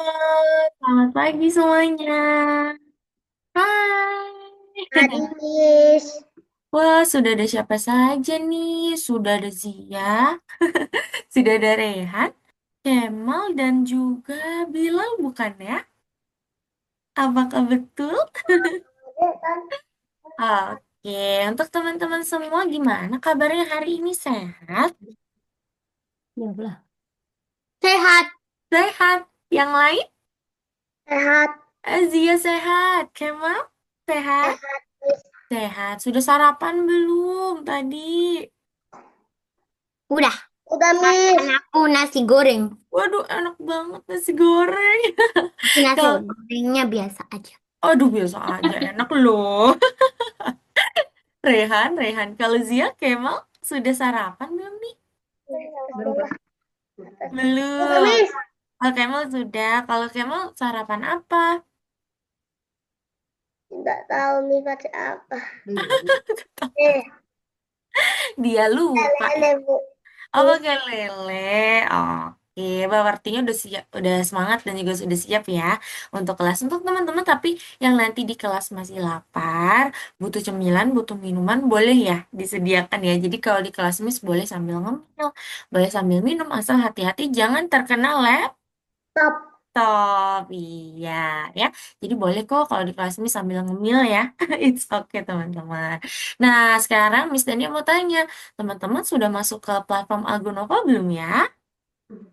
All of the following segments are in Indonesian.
Selamat pagi semuanya. Hai. Hari Miss. Wah, sudah ada siapa saja nih? Sudah ada Zia, sudah ada Rehan, Kemal, dan juga Bilal, bukan ya? Apakah betul? Oke, untuk teman-teman semua gimana kabarnya hari ini? Sehat? Ya Allah. Sehat, Sehat. Yang lain? sehat, Zia sehat. Kemal? Sehat? sehat, Miss. Sehat. Sudah sarapan belum tadi? Udah, makan Miss. aku nasi goreng. Waduh, enak banget nasi goreng. Tapi nasi Kalau, gorengnya biasa aja. aduh biasa aja, enak loh. Rehan. Kalau Zia, Kemal, sudah sarapan belum nih? Belum. Udah, Belum. Miss. Kalau Kemal sudah. Kalau Kemal sarapan apa? Tidak tahu Miss pakai apa. Eh, Dia lupa ya. lele, Bu. Oh, Miss. pakai lele. Oke, Bapak artinya udah siap, udah semangat dan juga sudah siap ya untuk kelas. Untuk teman-teman tapi yang nanti di kelas masih lapar, butuh cemilan, butuh minuman, boleh ya disediakan ya. Jadi kalau di kelas Miss boleh sambil ngemil, boleh sambil minum, asal hati-hati jangan terkena Top. laptop. Iya ya. Jadi boleh kok kalau di kelas Miss sambil ngemil ya. It's okay teman-teman. Nah, sekarang Miss Dania mau tanya, teman-teman sudah masuk ke platform Algonova belum ya?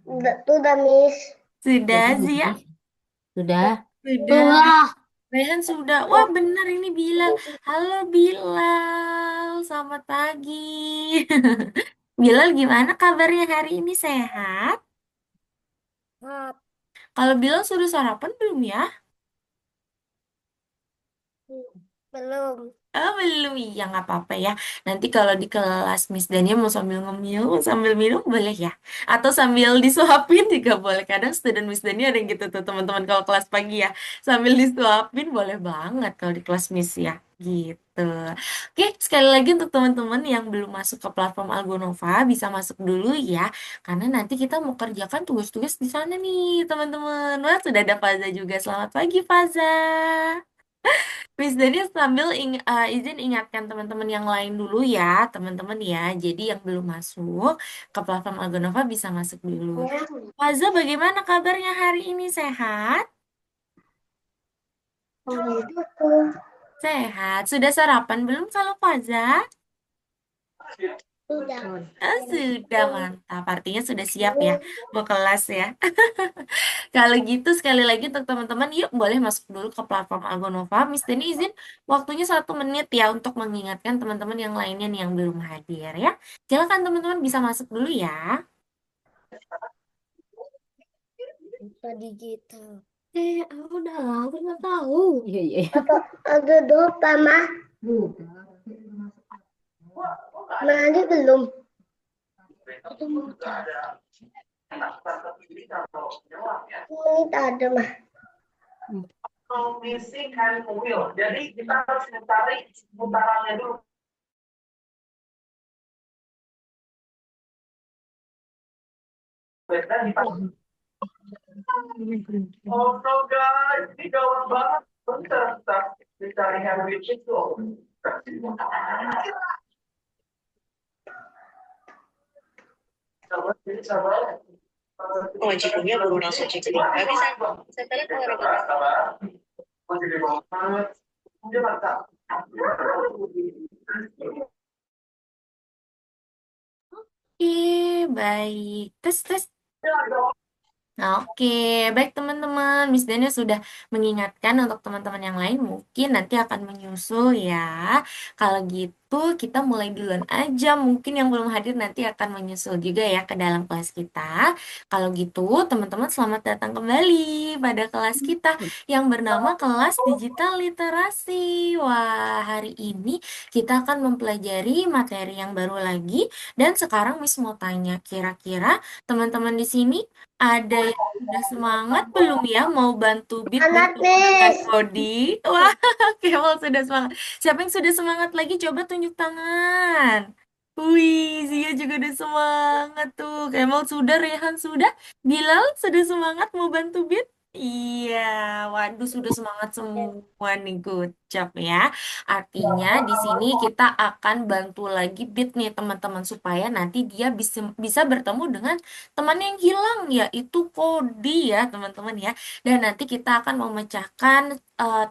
Udah, Miss. Sudah, Sudah, Zia? Miss. Sudah. Sudah. Sudah. Rehan sudah. Wah, benar ini Bilal. Halo Bilal, selamat pagi. Bilal gimana kabarnya hari ini sehat? Top. Kalau Bilal sudah sarapan belum ya? Belum. Oh, belum. Iya, nggak apa-apa ya. Nanti kalau di kelas Miss Dania mau sambil ngemil, mau sambil minum, boleh ya. Atau sambil disuapin juga boleh. Kadang student Miss Dania ada yang gitu tuh, teman-teman kalau kelas pagi ya. Sambil disuapin, boleh banget kalau di kelas Miss ya. Gitu. Oke, sekali lagi untuk teman-teman yang belum masuk ke platform Algonova, bisa masuk dulu ya. Karena nanti kita mau kerjakan tugas-tugas di sana nih, teman-teman. Wah, sudah ada Faza juga. Selamat pagi, Faza. Miss Dani sambil izin ingatkan teman-teman yang lain dulu ya, teman-teman ya. Jadi yang belum masuk ke platform Algonova bisa masuk dulu. Ya, Faza, bagaimana kabarnya hari ini? Sehat? oh, gitu. Sehat. Sudah sarapan belum kalau Faza? Sudah. Sudah mantap. Artinya sudah siap ya mau kelas ya. Kalau gitu sekali lagi untuk teman-teman, yuk boleh masuk dulu ke platform Algonova. Miss Deni izin waktunya 1 menit ya untuk mengingatkan teman-teman yang lainnya nih yang belum hadir ya. Silakan teman-teman bisa masuk dulu ya. Bisa digital. Aku udah lah, aku nggak tahu. Iya, iya. Apa ada dopa mah? Mandi belum? Itu mudah. Menit ada mah. Missing hand wheel. Jadi kita harus mencari putarannya dulu. Oh no guys, ini gawat banget. Bentar, bentar. Dicari hand wheel itu. Sabar, sabar. Wajibnya baru langsung cek link. Nggak bisa. Setelah keluar. Masih di bawah. Dia mantap. Baik. Tes. Oke, baik teman-teman. Miss Dania sudah mengingatkan untuk teman-teman yang lain mungkin nanti akan menyusul ya. Kalau gitu kita mulai duluan aja. Mungkin yang belum hadir nanti akan menyusul juga ya ke dalam kelas kita. Kalau gitu teman-teman selamat datang kembali pada kelas kita yang bernama kelas digital literasi. Wah, hari ini kita akan mempelajari materi yang baru lagi. Dan sekarang Miss mau tanya, kira-kira teman-teman di sini ada yang sudah semangat belum ya mau bantu Bit Anak untuk dengan Miss. Rodi? Wah, Kemal sudah semangat. Siapa yang sudah semangat lagi? Coba tunjuk tangan. Wih, Zia juga udah semangat tuh. Kemal sudah, Rehan sudah. Bilal sudah semangat mau bantu Bit? Iya, waduh sudah semangat semua nih good job ya. Artinya di sini kita akan bantu lagi Bit nih teman-teman supaya nanti dia bisa bisa bertemu dengan teman yang hilang yaitu Kodi ya teman-teman ya. Dan nanti kita akan memecahkan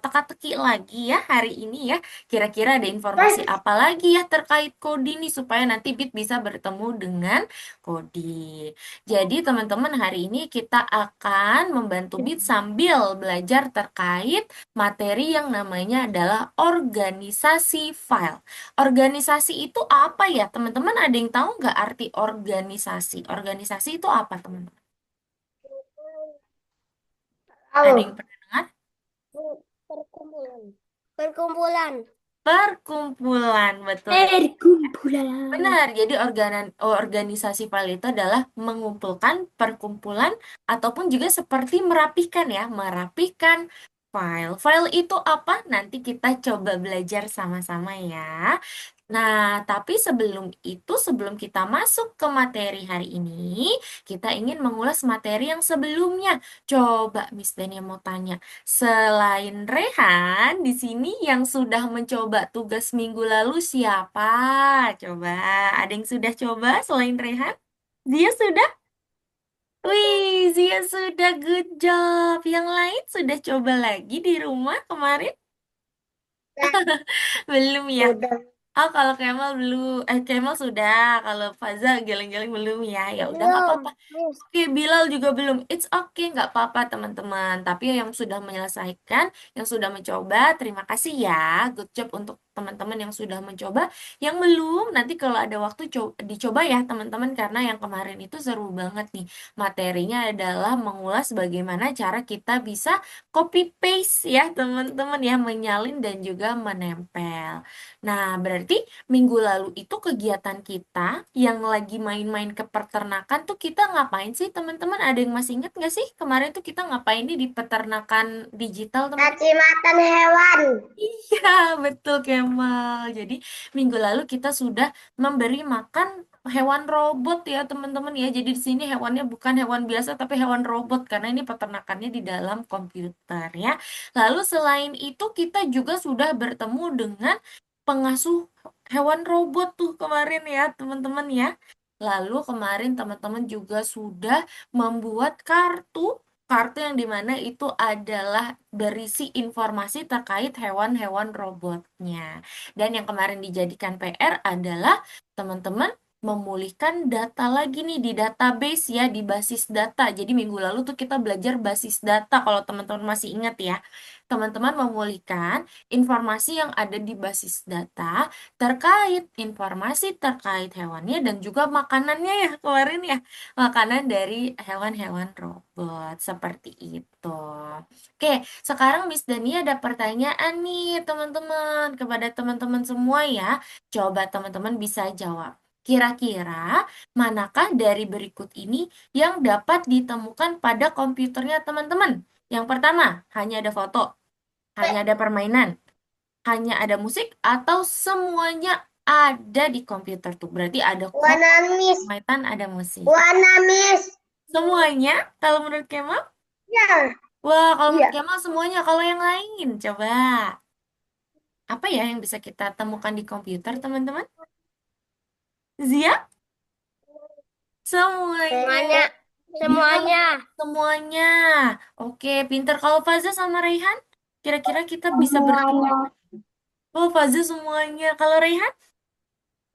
teka-teki lagi ya hari ini ya. Kira-kira ada informasi apa lagi ya terkait Kodi nih supaya nanti Bit bisa bertemu dengan Kodi. Jadi teman-teman hari ini kita akan membantu BIT sambil belajar terkait materi yang namanya adalah organisasi file. Organisasi itu apa ya teman-teman? Ada yang tahu nggak arti organisasi? Organisasi itu apa teman-teman? Ada yang Tahu. pernah dengar? Perkumpulan. Perkumpulan. Perkumpulan, betul. Perkumpulan. Benar, jadi organisasi file itu adalah mengumpulkan perkumpulan ataupun juga seperti merapikan ya, merapikan file. File itu apa? Nanti kita coba belajar sama-sama ya. Nah, tapi sebelum itu, sebelum kita masuk ke materi hari ini, kita ingin mengulas materi yang sebelumnya. Coba Miss Dania mau tanya, selain Rehan, di sini yang sudah mencoba tugas minggu lalu siapa? Coba, ada yang sudah coba selain Rehan? Zia sudah? Wih, Zia sudah good job. Yang lain sudah coba lagi di rumah kemarin? Belum ya? Udah. Oh, kalau Kemal belum, Kemal sudah. Kalau Faza geleng-geleng belum ya. Ya udah nggak apa-apa. Belum, Miss. Oke, Bilal juga belum. It's okay, nggak apa-apa teman-teman. Tapi yang sudah menyelesaikan, yang sudah mencoba, terima kasih ya. Good job untuk teman-teman yang sudah mencoba. Yang belum, nanti kalau ada waktu dicoba ya teman-teman. Karena yang kemarin itu seru banget nih. Materinya adalah mengulas bagaimana cara kita bisa copy paste ya teman-teman ya. Menyalin dan juga menempel. Nah, berarti minggu lalu itu kegiatan kita yang lagi main-main ke peternakan tuh kita ngapain sih teman-teman? Ada yang masih ingat nggak sih? Kemarin tuh kita ngapain nih di peternakan digital teman-teman? Caci makan hewan. Iya, betul Kemal. Jadi minggu lalu kita sudah memberi makan hewan robot ya teman-teman ya. Jadi di sini hewannya bukan hewan biasa tapi hewan robot karena ini peternakannya di dalam komputer ya. Lalu selain itu kita juga sudah bertemu dengan pengasuh hewan robot tuh kemarin ya teman-teman ya. Lalu kemarin teman-teman juga sudah membuat kartu yang dimana itu adalah berisi informasi terkait hewan-hewan robotnya. Dan yang kemarin dijadikan PR adalah teman-teman memulihkan data lagi nih di database ya, di basis data. Jadi minggu lalu tuh kita belajar basis data kalau teman-teman masih ingat ya. Teman-teman memulihkan informasi yang ada di basis data terkait informasi terkait hewannya dan juga makanannya ya kemarin ya. Makanan dari hewan-hewan robot seperti itu. Oke, sekarang Miss Dani ada pertanyaan nih teman-teman kepada teman-teman semua ya. Coba teman-teman bisa jawab. Kira-kira manakah dari berikut ini yang dapat ditemukan pada komputernya teman-teman? Yang pertama, hanya ada foto, hanya ada permainan, hanya ada musik, atau semuanya ada di komputer tuh. Berarti ada foto, Warna Miss. permainan, ada musik. Warna Miss. Semuanya, kalau menurut Kemal? Ya. Wah, kalau menurut Iya. Kemal semuanya. Kalau yang lain, coba. Apa ya yang bisa kita temukan di komputer, teman-teman? Zia? Semuanya. Semuanya. Bilal? Semuanya. Semuanya. Oke, pinter. Kalau Faza sama Raihan? Kira-kira kita bisa bertemu. Semuanya. Oh, Faza semuanya. Kalau Raihan?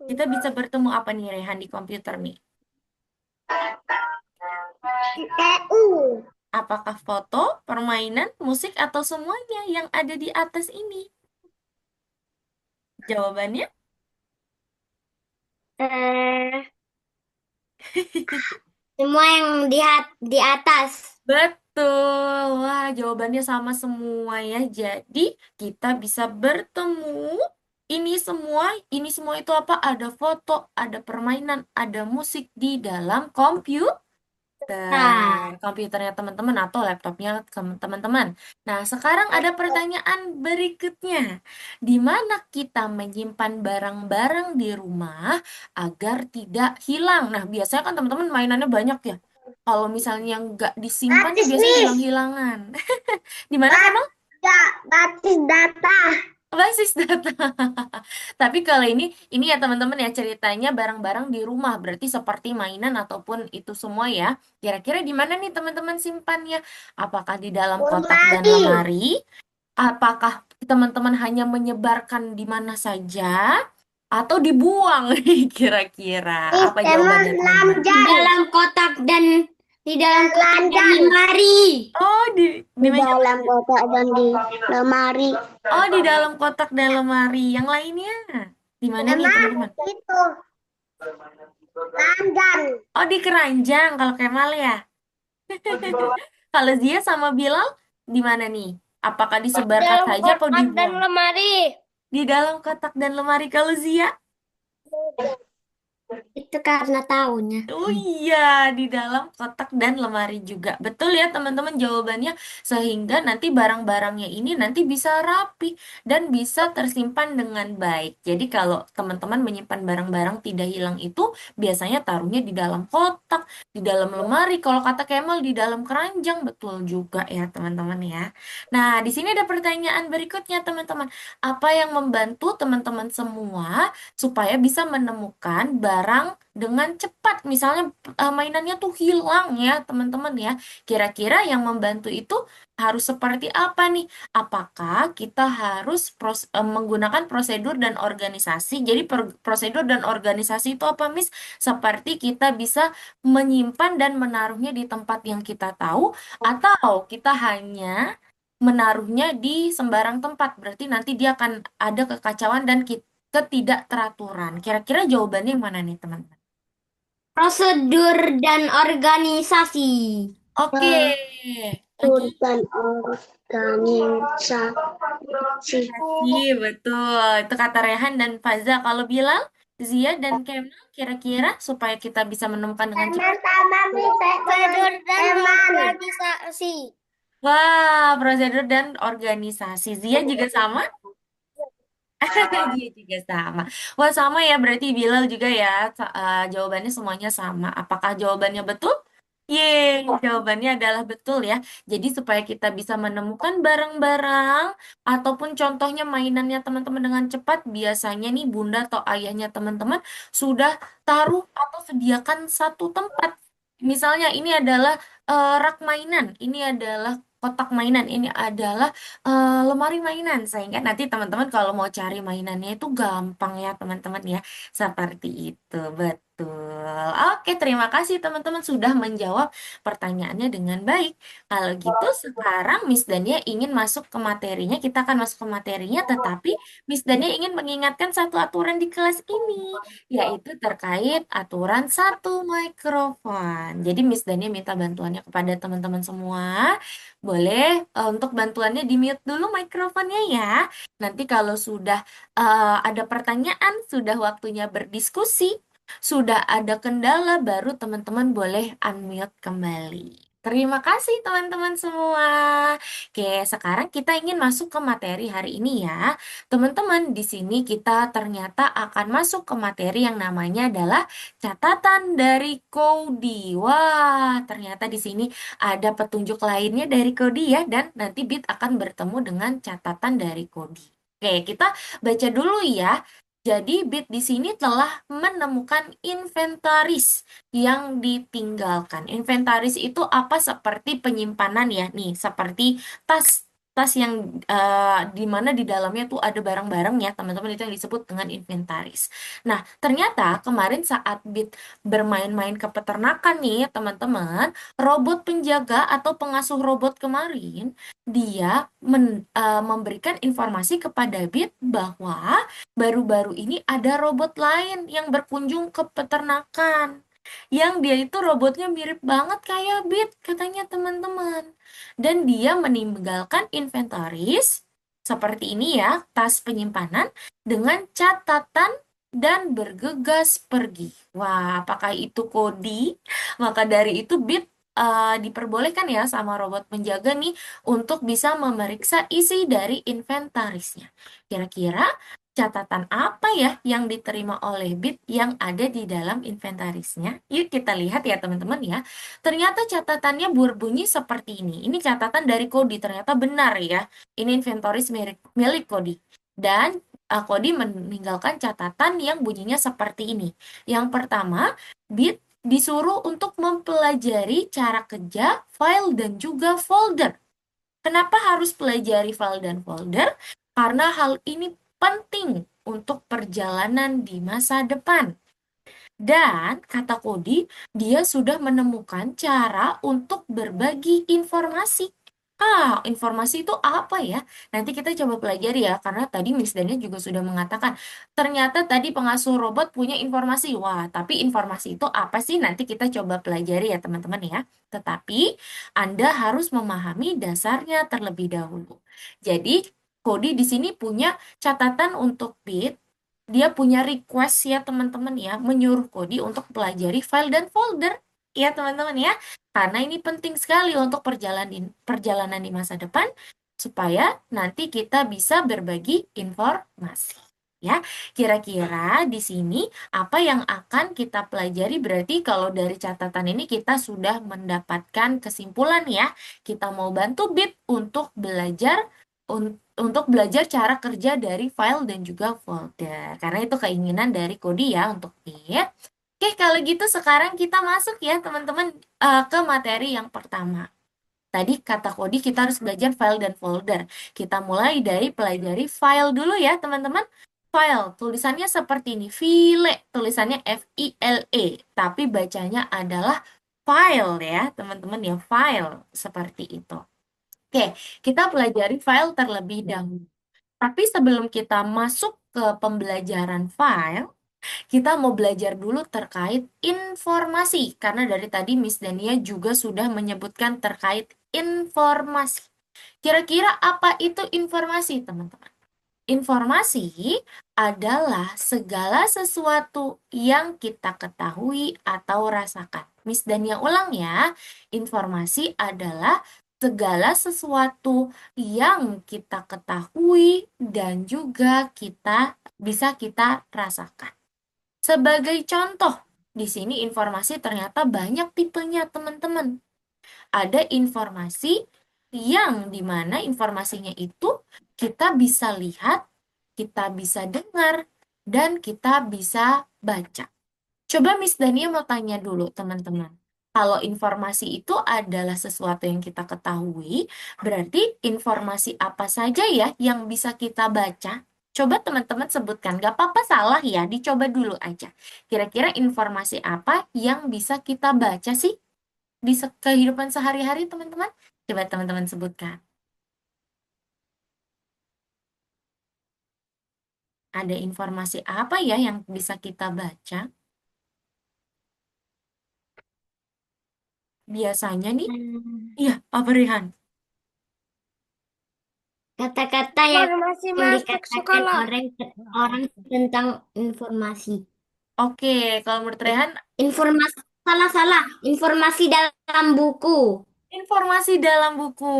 Kita bisa bertemu apa nih, Raihan, di komputer nih? EU. Apakah foto, permainan, musik, atau semuanya yang ada di atas ini? Jawabannya? Eh, semua yang di atas. Betul. Wah, jawabannya sama semua ya. Jadi, kita bisa bertemu. Ini semua itu apa? Ada foto, ada permainan, ada musik di dalam Nah, komputernya teman-teman atau laptopnya teman-teman. Nah, sekarang ada pertanyaan berikutnya. Di mana kita menyimpan barang-barang di rumah agar tidak hilang? Nah, biasanya kan teman-teman mainannya banyak ya. Kalau misalnya nggak disimpan nih Batis, biasanya Miss. hilang-hilangan. Di mana Kemal? Bat, nggak, batis data. Basis data. Tapi kalau ini ya teman-teman ya ceritanya barang-barang di rumah berarti seperti mainan ataupun itu semua ya. Kira-kira di mana nih teman-teman simpannya? Apakah di dalam kotak dan Lemari. lemari? Apakah teman-teman hanya menyebarkan di mana saja atau dibuang nih kira-kira? Miss, Apa teman jawabannya teman-teman? di dalam kotak dan di dalam kotak dan lemari. Oh, di Di meja dalam belajar. kotak dan di lemari. Oh, di dalam kotak dan lemari. Yang lainnya di mana nih Teman teman-teman? itu ranjang. Oh, di keranjang kalau Kemal ya. Kalau Zia sama Bilal di mana nih? Apakah disebarkan Dalam saja atau kotak dan dibuang? lemari. Di dalam kotak dan lemari kalau Zia? Itu karena tahunya. Oh iya, di dalam kotak dan lemari juga. Betul ya teman-teman jawabannya. Sehingga nanti barang-barangnya ini nanti bisa rapi dan bisa tersimpan dengan baik. Jadi kalau teman-teman menyimpan barang-barang tidak hilang itu biasanya taruhnya di dalam kotak, di dalam lemari. Kalau kata Kemal di dalam keranjang. Betul juga ya teman-teman ya. Nah, di sini ada pertanyaan berikutnya teman-teman. Apa yang membantu teman-teman semua supaya bisa menemukan barang dengan cepat. Misalnya mainannya tuh hilang ya, teman-teman ya. Kira-kira yang membantu itu harus seperti apa nih? Apakah kita harus menggunakan prosedur dan organisasi? Jadi prosedur dan organisasi itu apa, Miss? Seperti kita bisa menyimpan dan menaruhnya di tempat yang kita tahu, atau kita hanya menaruhnya di sembarang tempat. Berarti nanti dia akan ada kekacauan dan ketidakteraturan. Kira-kira jawabannya yang mana nih, teman-teman? Prosedur dan organisasi. Oke, lagi Dan organisasi. kasih betul. Itu kata Rehan dan Faza. Kalau Bilal, Zia dan Kemal, kira-kira supaya kita bisa menemukan dengan cepat. Sama prosedur dan organisasi. Wah, prosedur dan organisasi. Zia juga sama? Dia juga sama. Wah, sama ya. Berarti Bilal juga ya. Jawabannya semuanya sama. Apakah jawabannya betul? Yeay, jawabannya adalah betul ya. Jadi supaya kita bisa menemukan barang-barang ataupun contohnya mainannya teman-teman dengan cepat, biasanya nih bunda atau ayahnya teman-teman sudah taruh atau sediakan satu tempat. Misalnya ini adalah rak mainan, ini adalah kotak mainan, ini adalah lemari mainan. Sehingga nanti teman-teman kalau mau cari mainannya itu gampang ya teman-teman ya. Seperti itu, betul. Oke, terima kasih teman-teman sudah menjawab pertanyaannya dengan baik. Kalau gitu sekarang Miss Dania ingin masuk ke materinya. Kita akan masuk ke materinya, tetapi Miss Dania ingin mengingatkan satu aturan di kelas ini, yaitu terkait aturan satu mikrofon. Jadi Miss Dania minta bantuannya kepada teman-teman semua. Boleh untuk bantuannya di mute dulu mikrofonnya ya. Nanti kalau sudah ada pertanyaan, sudah waktunya berdiskusi, sudah ada kendala, baru teman-teman boleh unmute kembali. Terima kasih teman-teman semua. Oke, sekarang kita ingin masuk ke materi hari ini ya. Teman-teman, di sini kita ternyata akan masuk ke materi yang namanya adalah catatan dari Kodi. Wah, ternyata di sini ada petunjuk lainnya dari Kodi ya, dan nanti Bit akan bertemu dengan catatan dari Kodi. Oke, kita baca dulu ya. Jadi Bit di sini telah menemukan inventaris yang ditinggalkan. Inventaris itu apa? Seperti penyimpanan ya, nih, seperti tas tas yang di mana di dalamnya tuh ada barang-barang ya, teman-teman, itu yang disebut dengan inventaris. Nah, ternyata kemarin saat Bit bermain-main ke peternakan nih, teman-teman, robot penjaga atau pengasuh robot kemarin, dia memberikan informasi kepada Bit bahwa baru-baru ini ada robot lain yang berkunjung ke peternakan. Yang dia itu robotnya mirip banget kayak Bit, katanya teman-teman. Dan dia meninggalkan inventaris seperti ini ya, tas penyimpanan dengan catatan dan bergegas pergi. Wah, apakah itu Kodi? Maka dari itu Bit diperbolehkan ya sama robot penjaga nih untuk bisa memeriksa isi dari inventarisnya. Kira-kira Catatan apa ya yang diterima oleh BIT yang ada di dalam inventarisnya? Yuk kita lihat ya teman-teman ya. Ternyata catatannya berbunyi seperti ini. Ini catatan dari Kodi, ternyata benar ya. Ini inventaris milik Kodi. Dan Kodi meninggalkan catatan yang bunyinya seperti ini. Yang pertama, BIT disuruh untuk mempelajari cara kerja file dan juga folder. Kenapa harus pelajari file dan folder? Karena hal ini penting untuk perjalanan di masa depan. Dan kata Kodi, dia sudah menemukan cara untuk berbagi informasi. Informasi itu apa ya? Nanti kita coba pelajari ya, karena tadi Miss Dania juga sudah mengatakan, ternyata tadi pengasuh robot punya informasi. Wah, tapi informasi itu apa sih? Nanti kita coba pelajari ya teman-teman ya. Tetapi Anda harus memahami dasarnya terlebih dahulu. Jadi, Kodi di sini punya catatan untuk bit, dia punya request ya teman-teman ya, menyuruh Kodi untuk pelajari file dan folder ya teman-teman ya. Karena ini penting sekali untuk perjalanan di masa depan supaya nanti kita bisa berbagi informasi. Ya, kira-kira di sini apa yang akan kita pelajari berarti kalau dari catatan ini kita sudah mendapatkan kesimpulan ya. Kita mau bantu BIT untuk belajar untuk belajar cara kerja dari file dan juga folder. Karena itu keinginan dari Kodi ya untuk BIT. Oke, kalau gitu sekarang kita masuk ya teman-teman ke materi yang pertama. Tadi kata Kodi kita harus belajar file dan folder. Kita mulai dari pelajari file dulu ya teman-teman. File, tulisannya seperti ini. File, tulisannya F-I-L-E. Tapi bacanya adalah file ya teman-teman ya. File, seperti itu. Oke, kita pelajari file terlebih dahulu. Tapi sebelum kita masuk ke pembelajaran file, kita mau belajar dulu terkait informasi. Karena dari tadi Miss Dania juga sudah menyebutkan terkait informasi. Kira-kira apa itu informasi, teman-teman? Informasi adalah segala sesuatu yang kita ketahui atau rasakan. Miss Dania ulang ya. Informasi adalah segala sesuatu yang kita ketahui dan juga bisa kita rasakan. Sebagai contoh, di sini informasi ternyata banyak tipenya, teman-teman. Ada informasi yang dimana informasinya itu kita bisa lihat, kita bisa dengar, dan kita bisa baca. Coba Miss Dania mau tanya dulu, teman-teman. Kalau informasi itu adalah sesuatu yang kita ketahui, berarti informasi apa saja ya yang bisa kita baca? Coba teman-teman sebutkan, gak apa-apa salah ya, dicoba dulu aja. Kira-kira informasi apa yang bisa kita baca sih di kehidupan sehari-hari, teman-teman? Coba teman-teman sebutkan. Ada informasi apa ya yang bisa kita baca? Biasanya nih, Hmm, iya, Pak Berihan. Kata-kata Informasi yang masuk dikatakan sekolah. orang tentang informasi. Oke, kalau menurut Rehan, Informasi salah-salah. Informasi dalam buku. informasi dalam buku.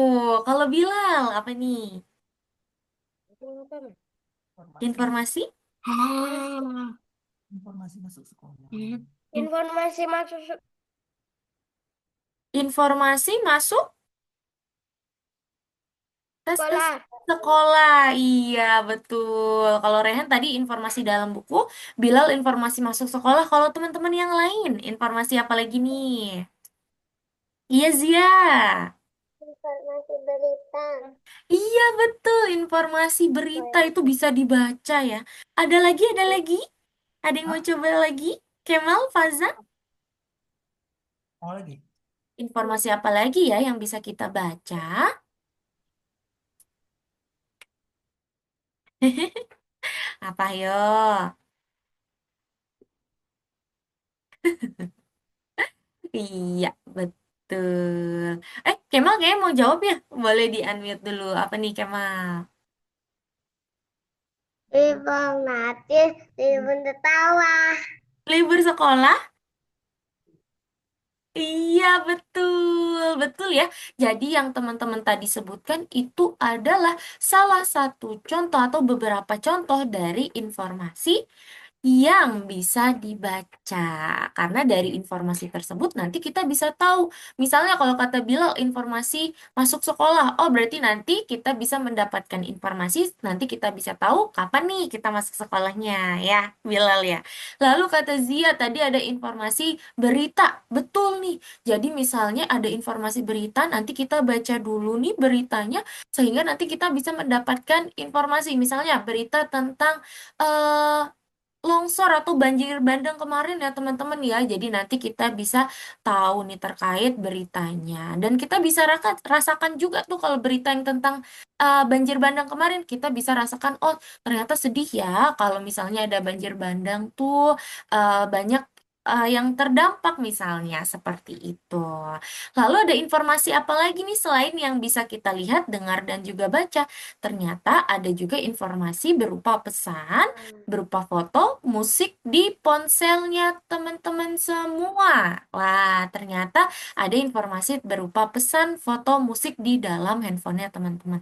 Kalau Bilal, apa nih? Informasi? Ah, Informasi masuk Informasi masuk tes sekolah. sekolah. Iya, betul. Kalau Rehan tadi informasi dalam buku, Bilal informasi masuk sekolah. Kalau teman-teman yang lain, informasi apa lagi nih? Iya, Zia. Informasi berita. Iya, betul. Informasi berita itu bisa dibaca ya. Ada lagi, ada lagi? Ada yang mau coba lagi? Kemal, Faza? Informasi apa lagi ya yang bisa kita baca? Apa yo? Iya, betul. Kemal kayaknya mau jawab ya? Boleh di-unmute dulu. Apa nih, Kemal? Informasi libur tertawa. Libur sekolah? Iya, betul. Betul ya. Jadi yang teman-teman tadi sebutkan itu adalah salah satu contoh atau beberapa contoh dari informasi yang bisa dibaca. Karena dari informasi tersebut nanti kita bisa tahu. Misalnya kalau kata Bilal informasi masuk sekolah, oh berarti nanti kita bisa mendapatkan informasi, nanti kita bisa tahu kapan nih kita masuk sekolahnya ya, Bilal ya. Lalu kata Zia tadi ada informasi berita, betul nih. Jadi misalnya ada informasi berita, nanti kita baca dulu nih beritanya, sehingga nanti kita bisa mendapatkan informasi. Misalnya berita tentang longsor atau banjir bandang kemarin ya teman-teman ya. Jadi nanti kita bisa tahu nih terkait beritanya. Dan kita bisa rasakan juga tuh kalau berita yang tentang banjir bandang kemarin, kita bisa rasakan, oh ternyata sedih ya kalau misalnya ada banjir bandang tuh banyak yang terdampak misalnya seperti itu. Lalu ada informasi apa lagi nih selain yang bisa kita lihat, dengar, dan juga baca? Ternyata ada juga informasi berupa pesan, berupa foto, musik di ponselnya teman-teman semua. Wah, ternyata ada informasi berupa pesan, foto, musik di dalam handphonenya teman-teman.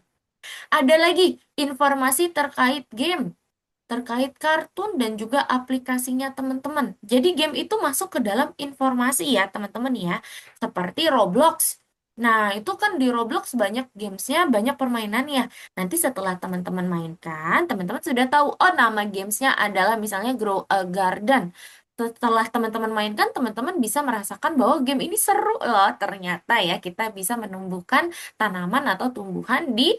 Ada lagi informasi terkait game, terkait kartun dan juga aplikasinya teman-teman. Jadi game itu masuk ke dalam informasi ya teman-teman ya, seperti Roblox. Nah, itu kan di Roblox banyak gamesnya, banyak permainannya. Nanti setelah teman-teman mainkan, teman-teman sudah tahu, oh nama gamesnya adalah misalnya Grow a Garden. Setelah teman-teman mainkan, teman-teman bisa merasakan bahwa game ini seru loh. Ternyata ya, kita bisa menumbuhkan tanaman atau tumbuhan di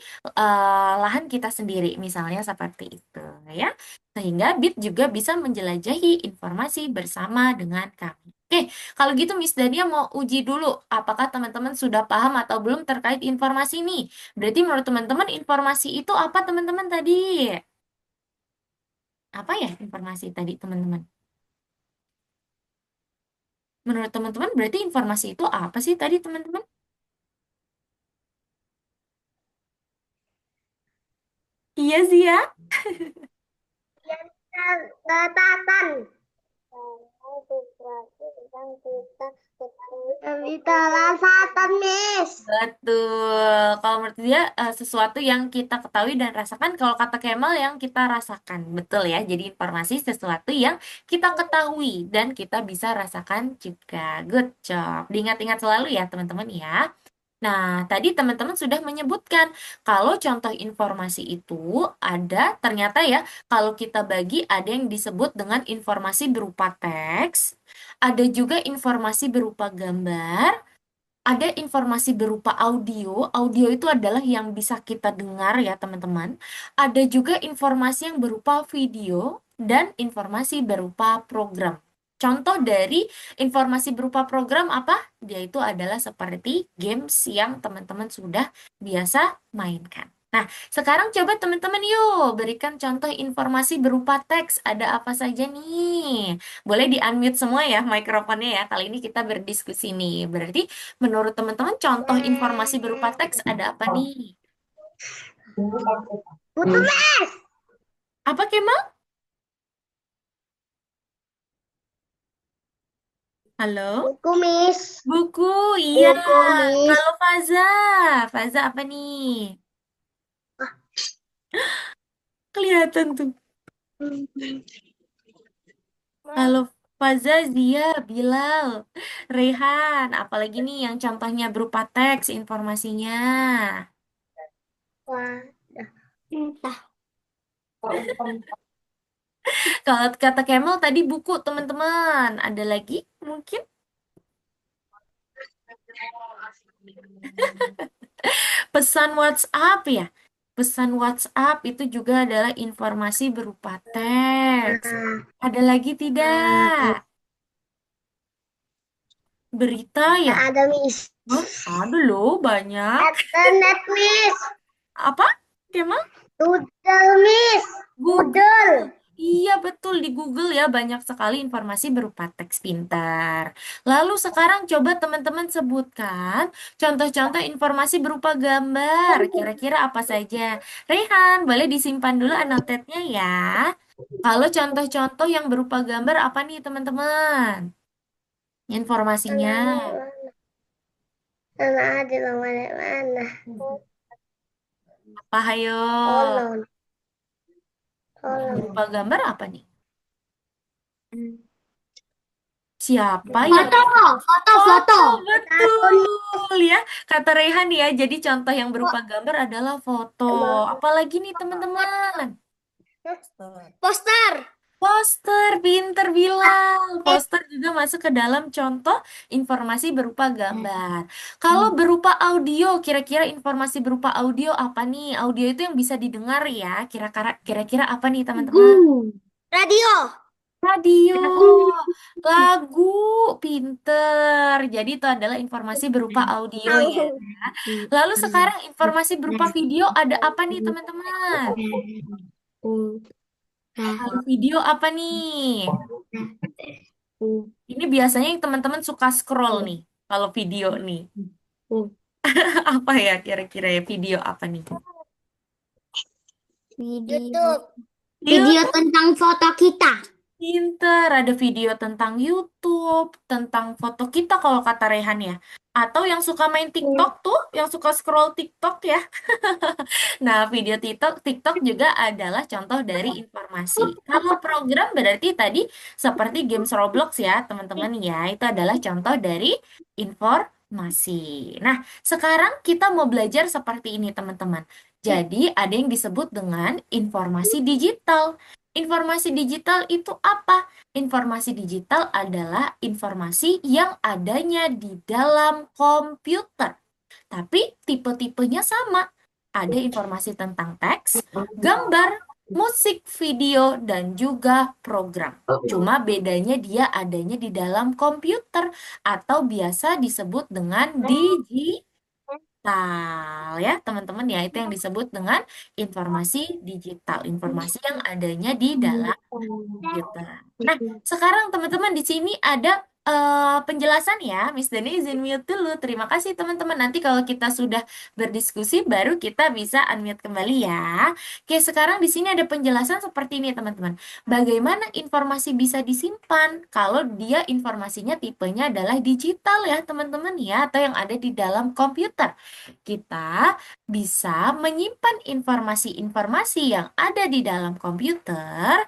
lahan kita sendiri, misalnya seperti itu ya. Sehingga Bit juga bisa menjelajahi informasi bersama dengan kami. Oke, kalau gitu Miss Dania mau uji dulu apakah teman-teman sudah paham atau belum terkait informasi ini. Berarti menurut teman-teman informasi itu apa teman-teman tadi? Apa ya informasi tadi teman-teman? Menurut teman-teman berarti informasi itu apa sih tadi teman-teman? Iya sih ya. Catatan. Sesuatu yang kita ketahui. Kita rasakan, Miss. Betul. Kalau menurut dia sesuatu yang kita ketahui dan rasakan. Kalau kata Kemal yang kita rasakan. Betul ya. Jadi informasi sesuatu yang kita ketahui dan kita bisa rasakan juga. Good job. Diingat-ingat selalu ya teman-teman ya. Nah, tadi teman-teman sudah menyebutkan kalau contoh informasi itu ada ternyata ya, kalau kita bagi ada yang disebut dengan informasi berupa teks, ada juga informasi berupa gambar, ada informasi berupa audio. Audio itu adalah yang bisa kita dengar ya, teman-teman. Ada juga informasi yang berupa video dan informasi berupa program. Contoh dari informasi berupa program apa? Dia itu adalah seperti games yang teman-teman sudah biasa mainkan. Nah, sekarang coba teman-teman yuk berikan contoh informasi berupa teks. Ada apa saja nih? Boleh di-unmute semua ya mikrofonnya ya. Kali ini kita berdiskusi nih. Berarti menurut teman-teman, contoh informasi berupa teks ada apa nih? Butuh, Miss. Apa Kemal? Halo? Buku, Miss. Buku, iya. Buku, Miss. Kalau Faza, Faza apa nih? Kelihatan tuh. Halo Faza, Zia, Bilal, Rehan. Apalagi nih yang contohnya berupa teks informasinya. Wah, entah. Kalau kata Kemal tadi buku teman-teman. Ada lagi mungkin? Pesan WhatsApp ya. Pesan WhatsApp itu juga adalah informasi berupa teks. Ada lagi tidak? Berita ya? Ada, Miss. Hah? Ada loh banyak. Internet, Miss. Apa? Kemal? Doodle, Miss. Google. Doodle. Iya betul di Google ya banyak sekali informasi berupa teks pintar. Lalu sekarang coba teman-teman sebutkan contoh-contoh informasi berupa gambar. Kira-kira apa saja? Rehan, boleh disimpan dulu annotate-nya ya. Kalau contoh-contoh yang berupa gambar apa nih teman-teman? informasinya. Mana ada mana mana. Apa hayo? Tolong, Berupa tolong. gambar apa nih? Siapa yang Foto, foto, foto. foto? Aku nih Betul ya. Kata Rehan ya, jadi contoh yang berupa gambar adalah foto. Apalagi nih teman-teman? Poster. Poster, pinter bilang. Poster juga masuk ke dalam contoh informasi berupa gambar. Kalau berupa audio, kira-kira informasi berupa audio apa nih? Audio itu yang bisa didengar ya. Kira-kira apa nih teman-teman? Lagu. Radio. Radio, Lagu. lagu, pinter. Jadi itu adalah informasi berupa audio ya. tahu. Lalu sekarang informasi berupa video ada apa nih teman-teman? Kalau video apa nih? Ini biasanya yang teman-teman suka scroll nih. Kalau video nih. Apa ya kira-kira ya video apa nih? YouTube. Video YouTube tentang foto kita. pinter. Ada video tentang YouTube, tentang foto kita kalau kata Rehan ya. Atau yang suka main TikTok tuh, yang suka scroll TikTok ya. Nah, video TikTok juga adalah contoh dari informasi. Kalau program berarti tadi seperti games Roblox ya, teman-teman ya, itu adalah contoh dari informasi. Nah, sekarang kita mau belajar seperti ini, teman-teman. Jadi, ada yang disebut dengan informasi digital. Informasi digital itu apa? Informasi digital adalah informasi yang adanya di dalam komputer. Tapi tipe-tipenya sama. Ada informasi tentang teks, gambar, musik, video, dan juga program. Cuma bedanya dia adanya di dalam komputer atau biasa disebut dengan digital ya teman-teman ya. Itu yang disebut dengan informasi digital. Informasi yang adanya di dalam komputer. Nah, sekarang teman-teman di sini ada penjelasan ya. Miss Dani izin mute dulu. Terima kasih teman-teman. Nanti kalau kita sudah berdiskusi baru kita bisa unmute kembali ya. Oke, sekarang di sini ada penjelasan seperti ini teman-teman. Bagaimana informasi bisa disimpan kalau dia informasinya tipenya adalah digital ya teman-teman ya atau yang ada di dalam komputer. Kita bisa menyimpan informasi-informasi yang ada di dalam komputer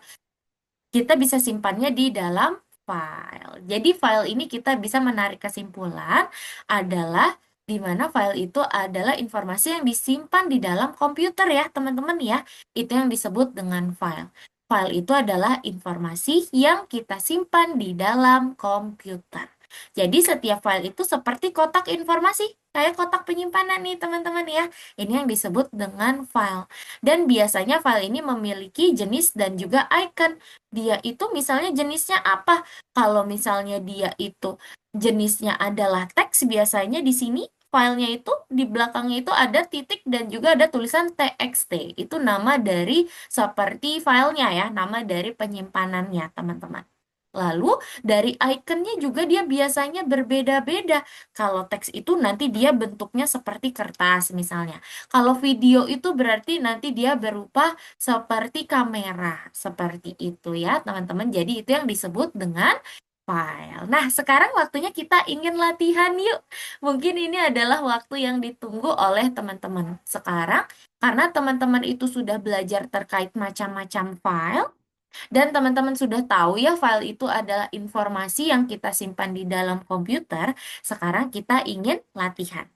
kita bisa simpannya di dalam file. Jadi file ini kita bisa menarik kesimpulan adalah di mana file itu adalah informasi yang disimpan di dalam komputer ya, teman-teman ya. Itu yang disebut dengan file. File itu adalah informasi yang kita simpan di dalam komputer. Jadi setiap file itu seperti kotak informasi, kayak kotak penyimpanan nih teman-teman ya. Ini yang disebut dengan file. Dan biasanya file ini memiliki jenis dan juga icon. Dia itu misalnya jenisnya apa? Kalau misalnya dia itu jenisnya adalah teks, biasanya di sini filenya itu di belakangnya itu ada titik dan juga ada tulisan TXT. Itu nama dari seperti filenya ya, nama dari penyimpanannya teman-teman. Lalu dari ikonnya juga dia biasanya berbeda-beda. Kalau teks itu nanti dia bentuknya seperti kertas misalnya. Kalau video itu berarti nanti dia berupa seperti kamera, seperti itu ya, teman-teman. Jadi itu yang disebut dengan file. Nah, sekarang waktunya kita ingin latihan yuk. Mungkin ini adalah waktu yang ditunggu oleh teman-teman. Sekarang, karena teman-teman itu sudah belajar terkait macam-macam file, dan teman-teman sudah tahu ya file itu adalah informasi yang kita simpan di dalam komputer, sekarang kita ingin latihan.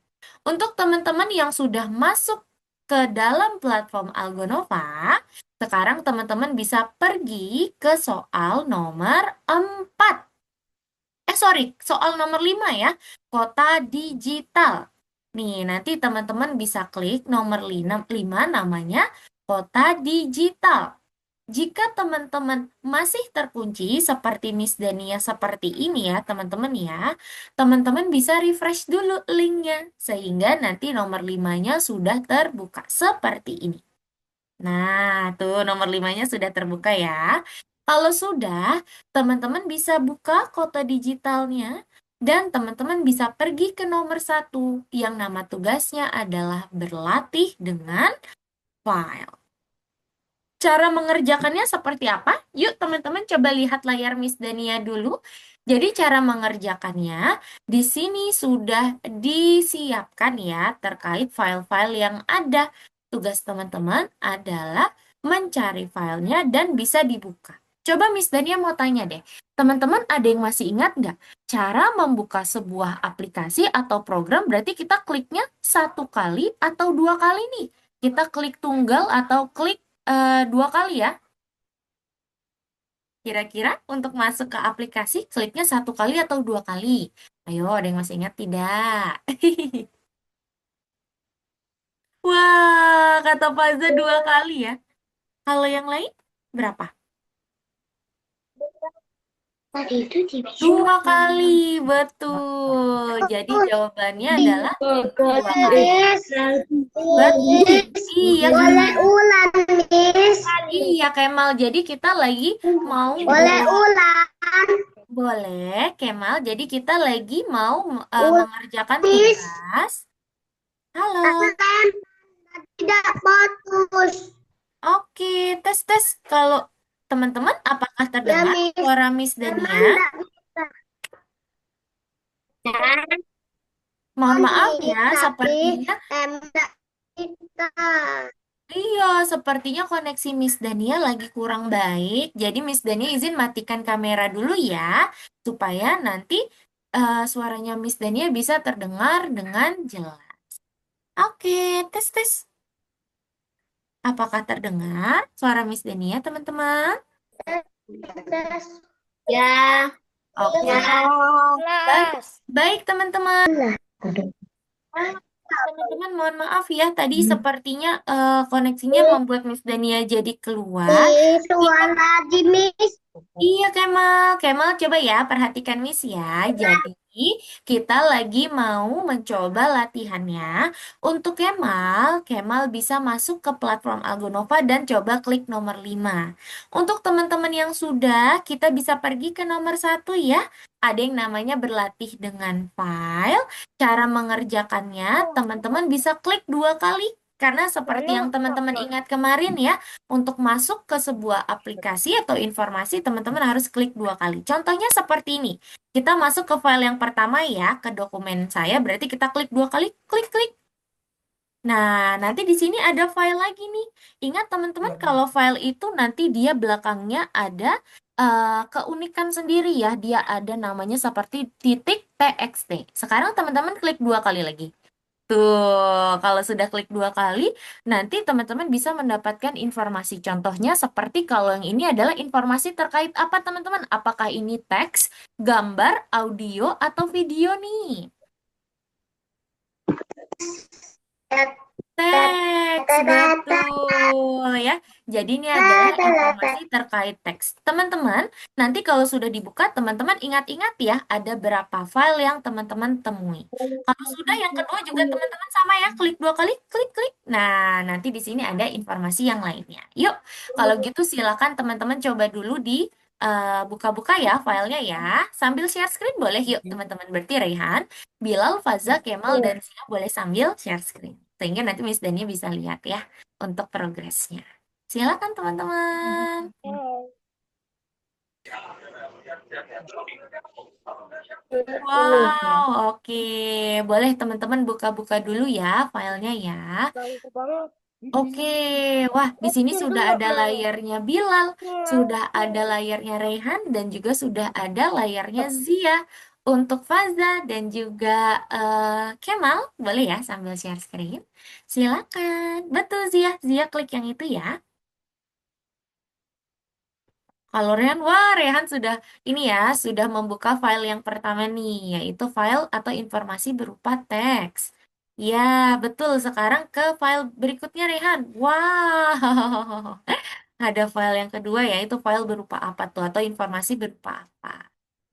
Untuk teman-teman yang sudah masuk ke dalam platform Algonova, sekarang teman-teman bisa pergi ke soal nomor 4. Soal nomor 5 ya, kota digital. Nih, nanti teman-teman bisa klik nomor 5 namanya kota digital. Jika teman-teman masih terkunci seperti Miss Dania seperti ini ya, teman-teman ya, teman-teman bisa refresh dulu linknya, sehingga nanti nomor 5-nya sudah terbuka seperti ini. Nah, tuh nomor 5-nya sudah terbuka ya. Kalau sudah, teman-teman bisa buka kota digitalnya dan teman-teman bisa pergi ke nomor 1 yang nama tugasnya adalah berlatih dengan file. Cara mengerjakannya seperti apa? Yuk teman-teman coba lihat layar Miss Dania dulu. Jadi cara mengerjakannya di sini sudah disiapkan ya terkait file-file yang ada. Tugas teman-teman adalah mencari filenya dan bisa dibuka. Coba Miss Dania mau tanya deh, teman-teman ada yang masih ingat nggak? Cara membuka sebuah aplikasi atau program berarti kita kliknya satu kali atau dua kali nih? Kita klik tunggal atau klik dua kali ya? Kira-kira untuk masuk ke aplikasi kliknya satu kali atau dua kali? Ayo, ada yang masih ingat tidak? Wah, kata Faza dua kali ya. Kalau yang lain berapa? Tadi itu Dua dibilang. kali, betul. Jadi jawabannya adalah dua kali. Miss, Betul. Miss, Iya, boleh Kemal. ulang, Miss. Iya, Kemal. Jadi kita lagi mau Boleh buat. ulang, Boleh, Kemal. Jadi kita lagi mau ulang, mengerjakan Miss. tugas. Halo. Lem tidak putus. Oke, tes-tes. Kalau teman-teman, apakah Ya, terdengar Miss. suara Miss Dania? Emang tidak bisa. Mohon maaf Nih, ya, tapi sepertinya, tidak bisa. iya, sepertinya koneksi Miss Dania lagi kurang baik. Jadi Miss Dania izin matikan kamera dulu ya, supaya nanti suaranya Miss Dania bisa terdengar dengan jelas. Oke, tes-tes. Apakah terdengar suara Miss Dania, teman-teman? Tes. Ya, Oke, ya. baik, Kelas. baik teman-teman. Ah, teman-teman, mohon maaf ya, tadi sepertinya koneksinya membuat Miss Dania jadi keluar. Miss, Ingat, ulang lagi, Miss. iya Kemal, Kemal coba ya perhatikan Miss ya. Jadi kita lagi mau mencoba latihannya. Untuk Kemal, Kemal bisa masuk ke platform Algonova dan coba klik nomor 5. Untuk teman-teman yang sudah, kita bisa pergi ke nomor 1 ya. Ada yang namanya berlatih dengan file. Cara mengerjakannya, teman-teman bisa klik dua kali. Karena seperti yang teman-teman ingat kemarin ya, untuk masuk ke sebuah aplikasi atau informasi, teman-teman harus klik dua kali. Contohnya seperti ini. Kita masuk ke file yang pertama ya, ke dokumen saya, berarti kita klik dua kali, klik-klik. Nah, nanti di sini ada file lagi nih. Ingat teman-teman, kalau file itu nanti dia belakangnya ada keunikan sendiri ya. Dia ada namanya seperti titik TXT. Sekarang teman-teman klik dua kali lagi. Tuh, kalau sudah klik dua kali, nanti teman-teman bisa mendapatkan informasi. Contohnya seperti kalau yang ini adalah informasi terkait apa teman-teman? Apakah ini teks, gambar, audio, atau video nih? Teks, betul ya. Jadi ini adalah informasi terkait teks. Teman-teman, nanti kalau sudah dibuka, teman-teman ingat-ingat ya, ada berapa file yang teman-teman temui. Kalau sudah, yang kedua juga teman-teman sama ya, klik dua kali, klik-klik. Nah, nanti di sini ada informasi yang lainnya. Yuk, kalau gitu silakan teman-teman coba dulu di buka-buka ya filenya ya. Sambil share screen boleh yuk teman-teman. Berarti Raihan, Bilal, Faza, Kemal, dan Sia boleh sambil share screen. Sehingga nanti Miss Dania bisa lihat ya untuk progresnya. Silakan teman-teman. Wow, oke. Boleh teman-teman buka-buka dulu ya filenya ya. Oke, wah di sini sudah ada layarnya Bilal, sudah ada layarnya Rehan, dan juga sudah ada layarnya Zia. Untuk Faza dan juga Kemal, boleh ya sambil share screen. Silakan. Betul Zia, Zia klik yang itu ya. Kalau Rehan, wah Rehan sudah ini ya, sudah membuka file yang pertama nih, yaitu file atau informasi berupa teks. Ya, betul. Sekarang ke file berikutnya Rehan. Wow, ada file yang kedua yaitu file berupa apa tuh atau informasi berupa apa.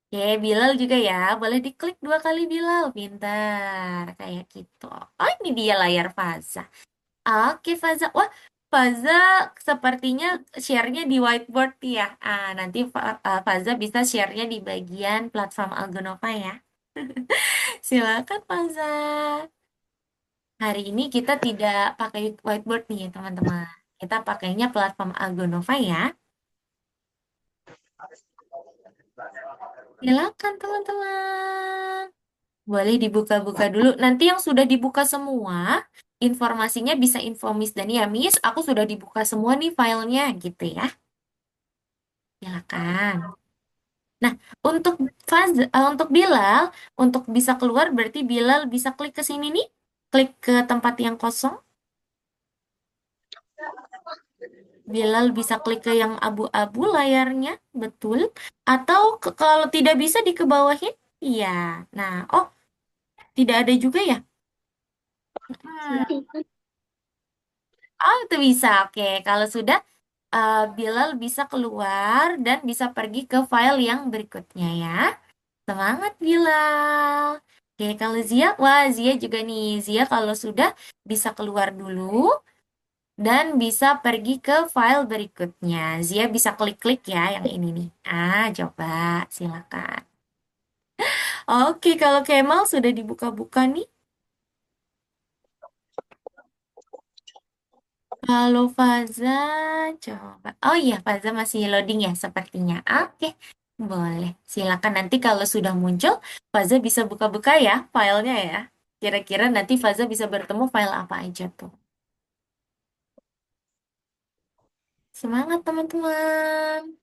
Oke, Bilal juga ya. Boleh diklik dua kali Bilal. Pintar. Kayak gitu. Oh, ini dia layar Faza. Oke, Faza. Wah, Faza sepertinya share-nya di whiteboard ya. Nanti Faza bisa share-nya di bagian platform Algonova ya. Silakan, Faza. Hari ini kita tidak pakai whiteboard nih, teman-teman. Kita pakainya platform Algonova ya. Silakan teman-teman. Boleh dibuka-buka dulu. Nanti yang sudah dibuka semua, informasinya bisa info Miss Dani ya, Miss. Aku sudah dibuka semua nih filenya, gitu ya. Silakan. Nah, untuk Bilal, untuk bisa keluar berarti Bilal bisa klik ke sini nih. Klik ke tempat yang kosong. Bilal bisa klik ke yang abu-abu layarnya, betul. Atau kalau tidak bisa dikebawahin, iya. Nah, oh, tidak ada juga ya? Hmm. Oh, itu bisa. Oke, kalau sudah, Bilal bisa keluar dan bisa pergi ke file yang berikutnya ya. Semangat Bilal. Oke, kalau Zia, wah Zia juga nih. Zia kalau sudah bisa keluar dulu dan bisa pergi ke file berikutnya. Zia bisa klik-klik ya yang ini nih. Coba silakan. Oke, kalau Kemal sudah dibuka-buka nih. Halo Faza, coba. Oh iya, Faza masih loading ya sepertinya. Oke, boleh. Silakan nanti kalau sudah muncul, Faza bisa buka-buka ya filenya ya. Kira-kira nanti Faza bisa bertemu file apa aja tuh. Semangat teman-teman.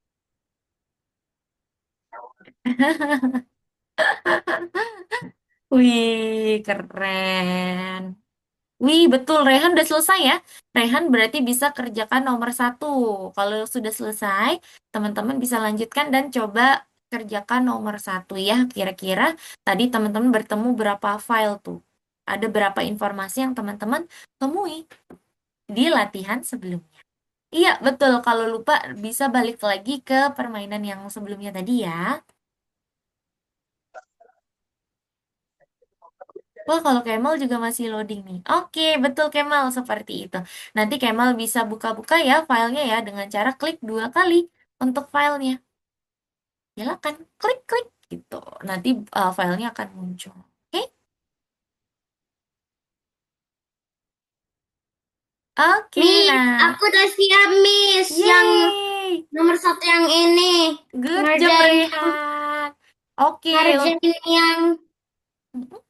Wih, keren. Wih, betul. Rehan udah selesai ya. Rehan berarti bisa kerjakan nomor satu. Kalau sudah selesai, teman-teman bisa lanjutkan dan coba kerjakan nomor satu ya. Kira-kira tadi teman-teman bertemu berapa file tuh. Ada berapa informasi yang teman-teman temui di latihan sebelumnya. Iya, betul. Kalau lupa bisa balik lagi ke permainan yang sebelumnya tadi ya. Wah, kalau Kemal juga masih loading nih. Oke, betul Kemal, seperti itu. Nanti Kemal bisa buka-buka ya filenya ya dengan cara klik 2 kali untuk filenya. Silakan klik-klik gitu. Nanti filenya akan muncul. Oke? Oke, Miss, nah. aku udah siap, Miss. Yang Yeay! nomor satu yang ini. Good job, Ngerjain yang, Rehan. Oke, ngerjain yang, yang berikut.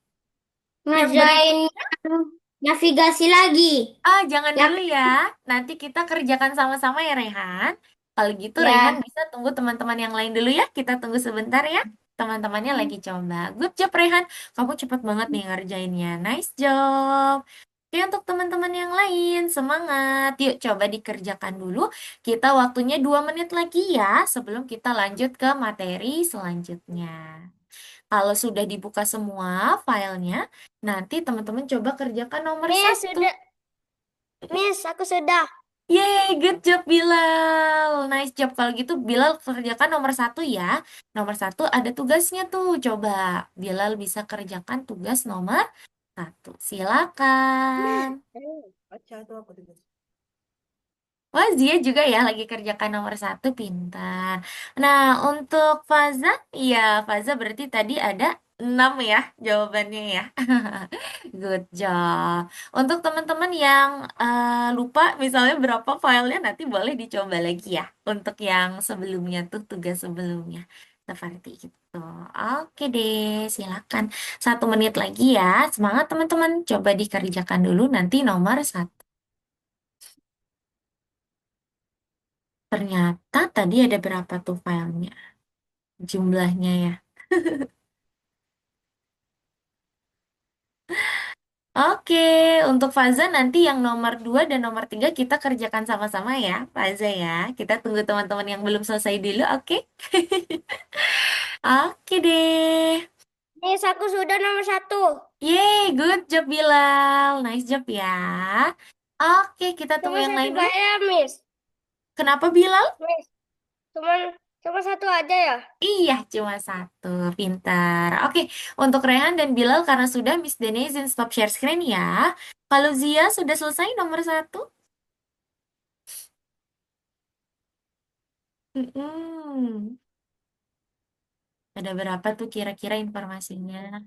ngerjain yang navigasi lagi. Jangan Ya, dulu ya. Nanti kita kerjakan sama-sama ya, Rehan. Kalau gitu, Rehan ya. bisa tunggu teman-teman yang lain dulu ya. Kita tunggu sebentar ya. Teman-temannya lagi coba. Good job, Rehan. Kamu cepat banget nih ngerjainnya. Nice job. Oke, untuk teman-teman yang lain, semangat. Yuk, coba dikerjakan dulu. Kita waktunya 2 menit lagi ya, sebelum kita lanjut ke materi selanjutnya. Kalau sudah dibuka semua filenya, nanti teman-teman coba kerjakan nomor Miss, satu. sudah. Miss, aku sudah. Yeay, good job Bilal. Nice job. Kalau gitu Bilal kerjakan nomor satu ya. Nomor satu ada tugasnya tuh. Coba Bilal bisa kerjakan tugas nomor satu. Silakan. Wah, Zia juga ya lagi kerjakan nomor satu, pintar. Nah, untuk Faza, iya Faza berarti tadi ada 6 ya jawabannya ya. Good job. Untuk teman-teman yang lupa misalnya berapa filenya, nanti boleh dicoba lagi ya. Untuk yang sebelumnya tuh, tugas sebelumnya. Seperti itu. Oke deh, silakan. 1 menit lagi ya. Semangat teman-teman. Coba dikerjakan dulu nanti nomor satu. Ternyata tadi ada berapa tuh filenya? Jumlahnya ya. Oke, untuk Faza nanti yang nomor 2 dan nomor 3 kita kerjakan sama-sama ya, Faza ya. Kita tunggu teman-teman yang belum selesai dulu, oke? Oke deh. Miss, aku sudah nomor satu. Yeay, good job Bilal. Nice job ya. Oke, kita tunggu Cuma yang satu lain dulu. bayar, Miss. Kenapa Bilal? Miss, cuma cuma satu aja ya. Iya, cuma satu. Pintar. Oke, untuk Rehan dan Bilal karena sudah Miss Denizin stop share screen ya. Kalau Zia sudah selesai nomor satu. Mm-mm. Ada berapa tuh kira-kira informasinya?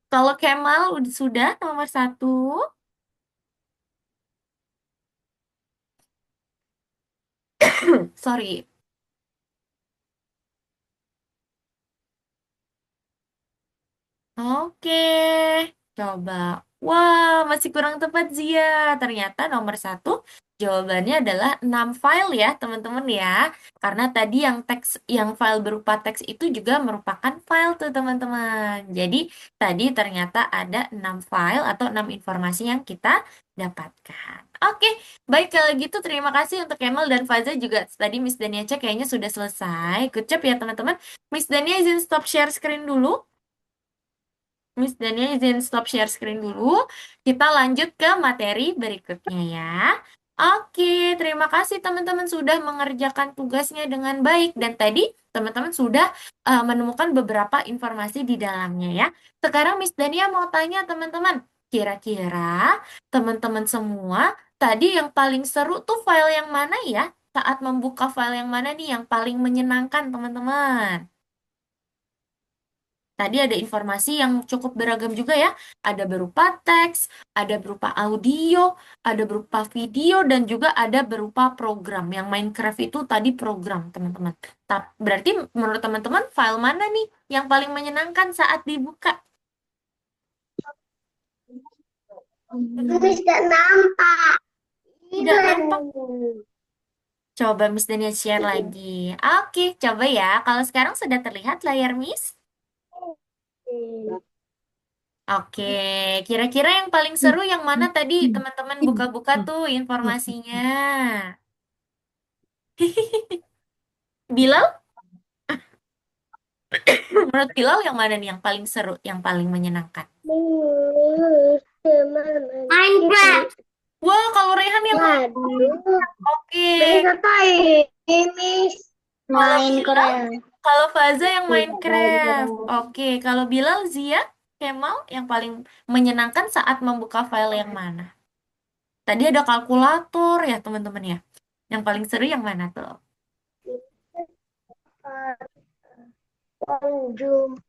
Kalau Kemal sudah nomor satu. Sorry. Oke, coba. Wah, masih kurang tepat Zia. Ternyata nomor satu jawabannya adalah 6 file ya, teman-teman ya. Karena tadi yang teks, yang file berupa teks itu juga merupakan file tuh, teman-teman. Jadi, tadi ternyata ada 6 file atau 6 informasi yang kita dapatkan. Oke, baik kalau gitu terima kasih untuk Kemal dan Faza juga. Tadi Miss Dania cek kayaknya sudah selesai. Good job ya, teman-teman. Miss Dania izin stop share screen dulu. Miss Dania izin stop share screen dulu. Kita lanjut ke materi berikutnya ya. Oke, terima kasih teman-teman sudah mengerjakan tugasnya dengan baik. Dan tadi teman-teman sudah menemukan beberapa informasi di dalamnya ya. Sekarang Miss Dania mau tanya teman-teman. Kira-kira teman-teman semua tadi yang paling seru tuh file yang mana ya? Saat membuka file yang mana nih yang paling menyenangkan teman-teman? Tadi ada informasi yang cukup beragam juga ya. Ada berupa teks, ada berupa audio, ada berupa video, dan juga ada berupa program. Yang Minecraft itu tadi program, teman-teman. Berarti menurut teman-teman, file mana nih yang paling menyenangkan saat dibuka? Tidak nampak. Tidak nampak. Hilang. Coba Miss Dania share lagi. Oke, coba ya. Kalau sekarang sudah terlihat layar Miss? Oke, kira-kira yang paling seru yang mana tadi teman-teman buka-buka tuh informasinya? Bilal, menurut Bilal yang mana nih yang paling seru, yang paling menyenangkan? Minecraft. Wah, kalau Rehan yang mana? Waduh. Oke. Bisa tahu ini Kalau Bilal, Minecraft. kalau Faza yang Minecraft. Oke, kalau Bilal, Zia, Kemal yang paling menyenangkan saat membuka file yang mana? Tadi ada kalkulator ya, teman-teman ya. Yang paling seru yang mana tuh? Zoom.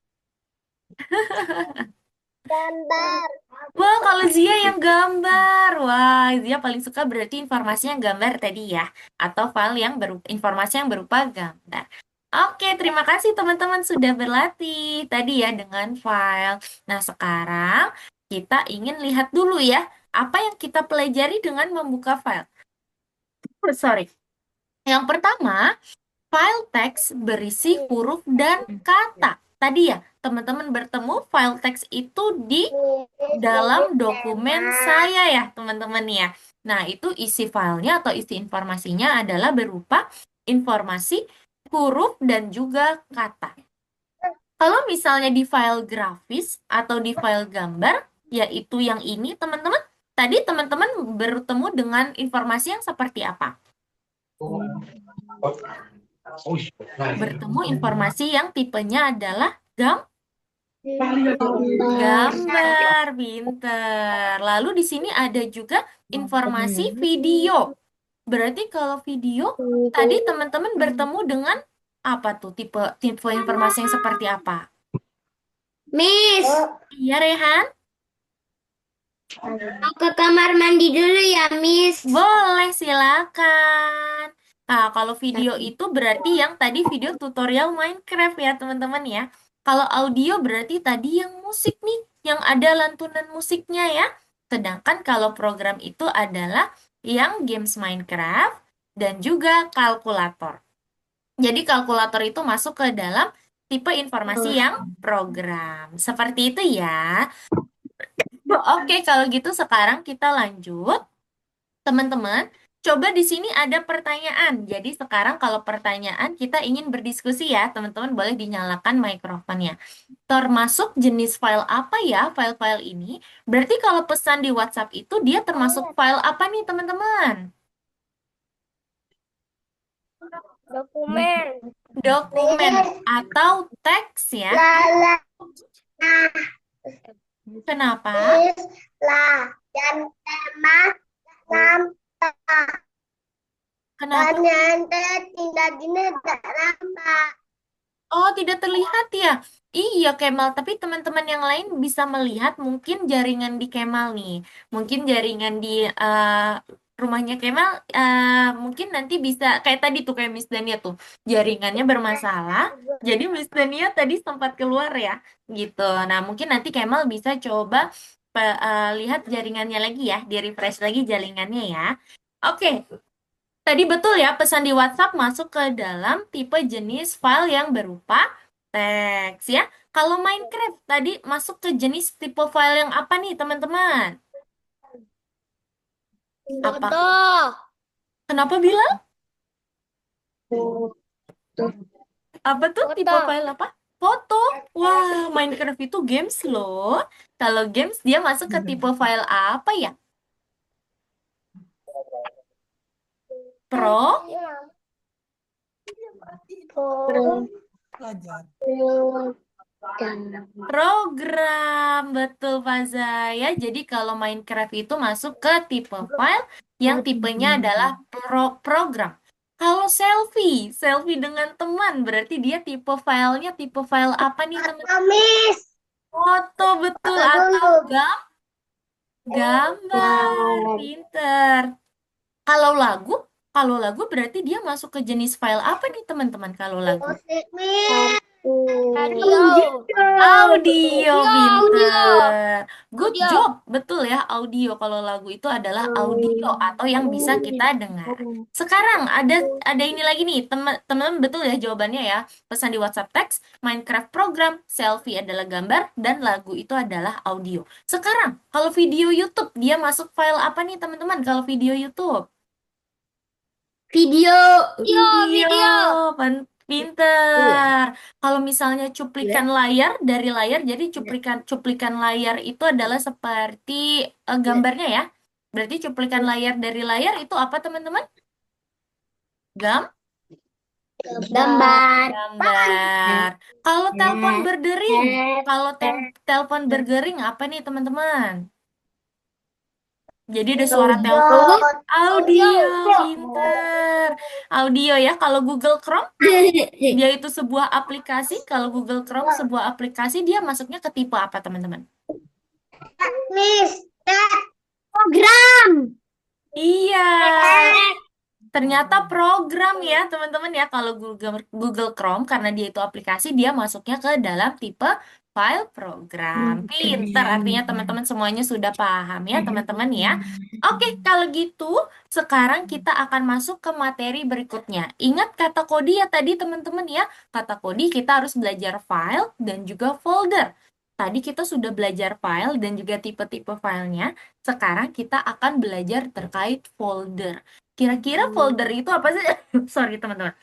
Gambar. Wah, kalau Zia yang gambar. Wah, Zia paling suka berarti informasi yang gambar tadi ya. Atau file yang berupa, informasi yang berupa gambar. Oke, terima kasih teman-teman sudah berlatih tadi ya dengan file. Nah, sekarang kita ingin lihat dulu ya. Apa yang kita pelajari dengan membuka file? Sorry. Yang pertama, file teks berisi huruf dan kata. Tadi ya, teman-teman bertemu file teks itu di dalam dokumen saya ya, teman-teman ya. Nah, itu isi filenya atau isi informasinya adalah berupa informasi huruf dan juga kata. Kalau misalnya di file grafis atau di file gambar, yaitu yang ini, teman-teman, tadi teman-teman bertemu dengan informasi yang seperti apa? Bertemu informasi yang tipenya adalah gambar, pinter. Lalu di sini ada juga informasi video. Berarti kalau video, tadi teman-teman bertemu dengan apa tuh? Tipe tipe informasi yang seperti apa? Miss, Iya, Rehan? mau ke kamar mandi dulu ya, Miss. Boleh, silakan. Nah, kalau video itu berarti yang tadi video tutorial Minecraft ya, teman-teman ya. Kalau audio berarti tadi yang musik nih, yang ada lantunan musiknya ya. Sedangkan kalau program itu adalah yang games Minecraft dan juga kalkulator. Jadi kalkulator itu masuk ke dalam tipe informasi yang program. Seperti itu ya. Oke, kalau gitu sekarang kita lanjut. Teman-teman, coba di sini ada pertanyaan. Jadi sekarang kalau pertanyaan kita ingin berdiskusi ya, teman-teman boleh dinyalakan mikrofonnya. Termasuk jenis file apa ya file-file ini? Berarti kalau pesan di WhatsApp itu dia termasuk file apa nih teman-teman? Dokumen. Dokumen atau teks ya. Lala. Kenapa? Lah. Dan tema nampak. Kenapa? Dan nanti tidak ini tak nampak. Oh, tidak terlihat ya? Iya, Kemal. Tapi teman-teman yang lain bisa melihat mungkin jaringan di Kemal nih. Mungkin jaringan di rumahnya Kemal mungkin nanti bisa kayak tadi tuh kayak Miss Dania tuh jaringannya bermasalah. Jadi Miss Dania tadi sempat keluar ya gitu. Nah mungkin nanti Kemal bisa coba lihat jaringannya lagi ya, di refresh lagi jaringannya ya. Oke, tadi betul ya pesan di WhatsApp masuk ke dalam tipe jenis file yang berupa teks ya. Kalau Minecraft tadi masuk ke jenis tipe file yang apa nih teman-teman? Apa? Foto. Kenapa bilang? Apa tuh tipe Foto. file apa? Foto. Wah, Minecraft itu games loh. Kalau games dia masuk ke tipe file apa ya? Pro, program. Betul, Faza ya. Jadi kalau Minecraft itu masuk ke tipe file yang tipenya adalah program. Kalau selfie, selfie dengan teman, berarti dia tipe filenya tipe file apa nih, teman? Miss. Foto, betul. Kata Atau dulu. gambar, pinter. Kalau lagu, kalau lagu berarti dia masuk ke jenis file apa nih teman-teman kalau lagu? Musik, Miss. Radio. Audio, Audio. pinter. Good Audio. job, betul ya audio. Kalau lagu itu adalah audio atau yang bisa kita dengar. Sekarang ada ini lagi nih, teman-teman betul ya jawabannya ya. Pesan di WhatsApp teks, Minecraft program, selfie adalah gambar, dan lagu itu adalah audio. Sekarang, kalau video YouTube, dia masuk file apa nih teman-teman kalau video YouTube? Video. Video, Video. pinter. Kalau misalnya cuplikan layar dari layar, jadi cuplikan cuplikan layar itu adalah seperti gambarnya ya. Berarti cuplikan layar dari layar itu apa teman-teman? Gam, Gambar. gambar. Kalau telepon berdering, kalau telepon berdering apa nih teman-teman? Jadi ada suara telepon, audio, pinter. Audio ya. Kalau Google Chrome dia itu sebuah aplikasi. Kalau Google Chrome sebuah aplikasi, dia masuknya ke tipe apa, teman-teman? Miss. Program. Iya, ternyata program ya, teman-teman ya. Kalau Google Chrome, karena dia itu aplikasi, dia masuknya ke dalam tipe file program. Pinter, artinya teman-teman semuanya sudah paham ya, teman-teman ya. Oke, kalau gitu, sekarang kita akan masuk ke materi berikutnya. Ingat kata kode ya tadi, teman-teman ya. Kata kode kita harus belajar file dan juga folder. Tadi kita sudah belajar file dan juga tipe-tipe filenya. Sekarang kita akan belajar terkait folder. Kira-kira folder itu apa sih? Sorry, teman-teman.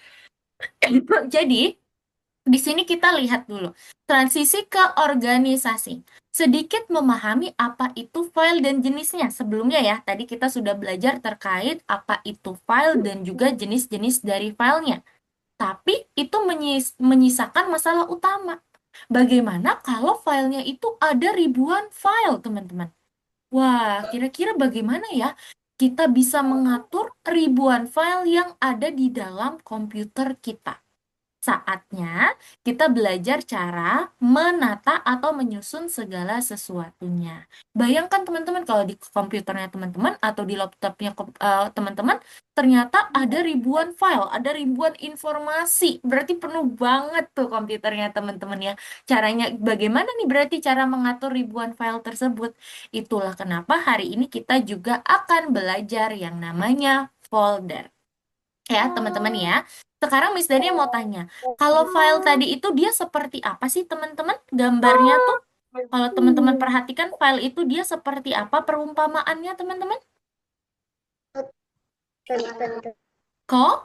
Jadi, di sini kita lihat dulu. Transisi ke organisasi. Sedikit memahami apa itu file dan jenisnya. Sebelumnya ya, tadi kita sudah belajar terkait apa itu file dan juga jenis-jenis dari filenya. Tapi itu menyisakan masalah utama. Bagaimana kalau filenya itu ada ribuan file, teman-teman? Wah, kira-kira bagaimana ya kita bisa mengatur ribuan file yang ada di dalam komputer kita? Saatnya kita belajar cara menata atau menyusun segala sesuatunya. Bayangkan teman-teman kalau di komputernya teman-teman atau di laptopnya teman-teman, ternyata ada ribuan file, ada ribuan informasi. Berarti penuh banget tuh komputernya teman-teman ya. Caranya bagaimana nih berarti cara mengatur ribuan file tersebut? Itulah kenapa hari ini kita juga akan belajar yang namanya folder. Ya, teman-teman ya. Sekarang Miss Dania mau tanya, kalau file tadi itu dia seperti apa sih teman-teman? Gambarnya tuh, kalau teman-teman perhatikan file itu dia seperti apa perumpamaannya teman-teman? Kok?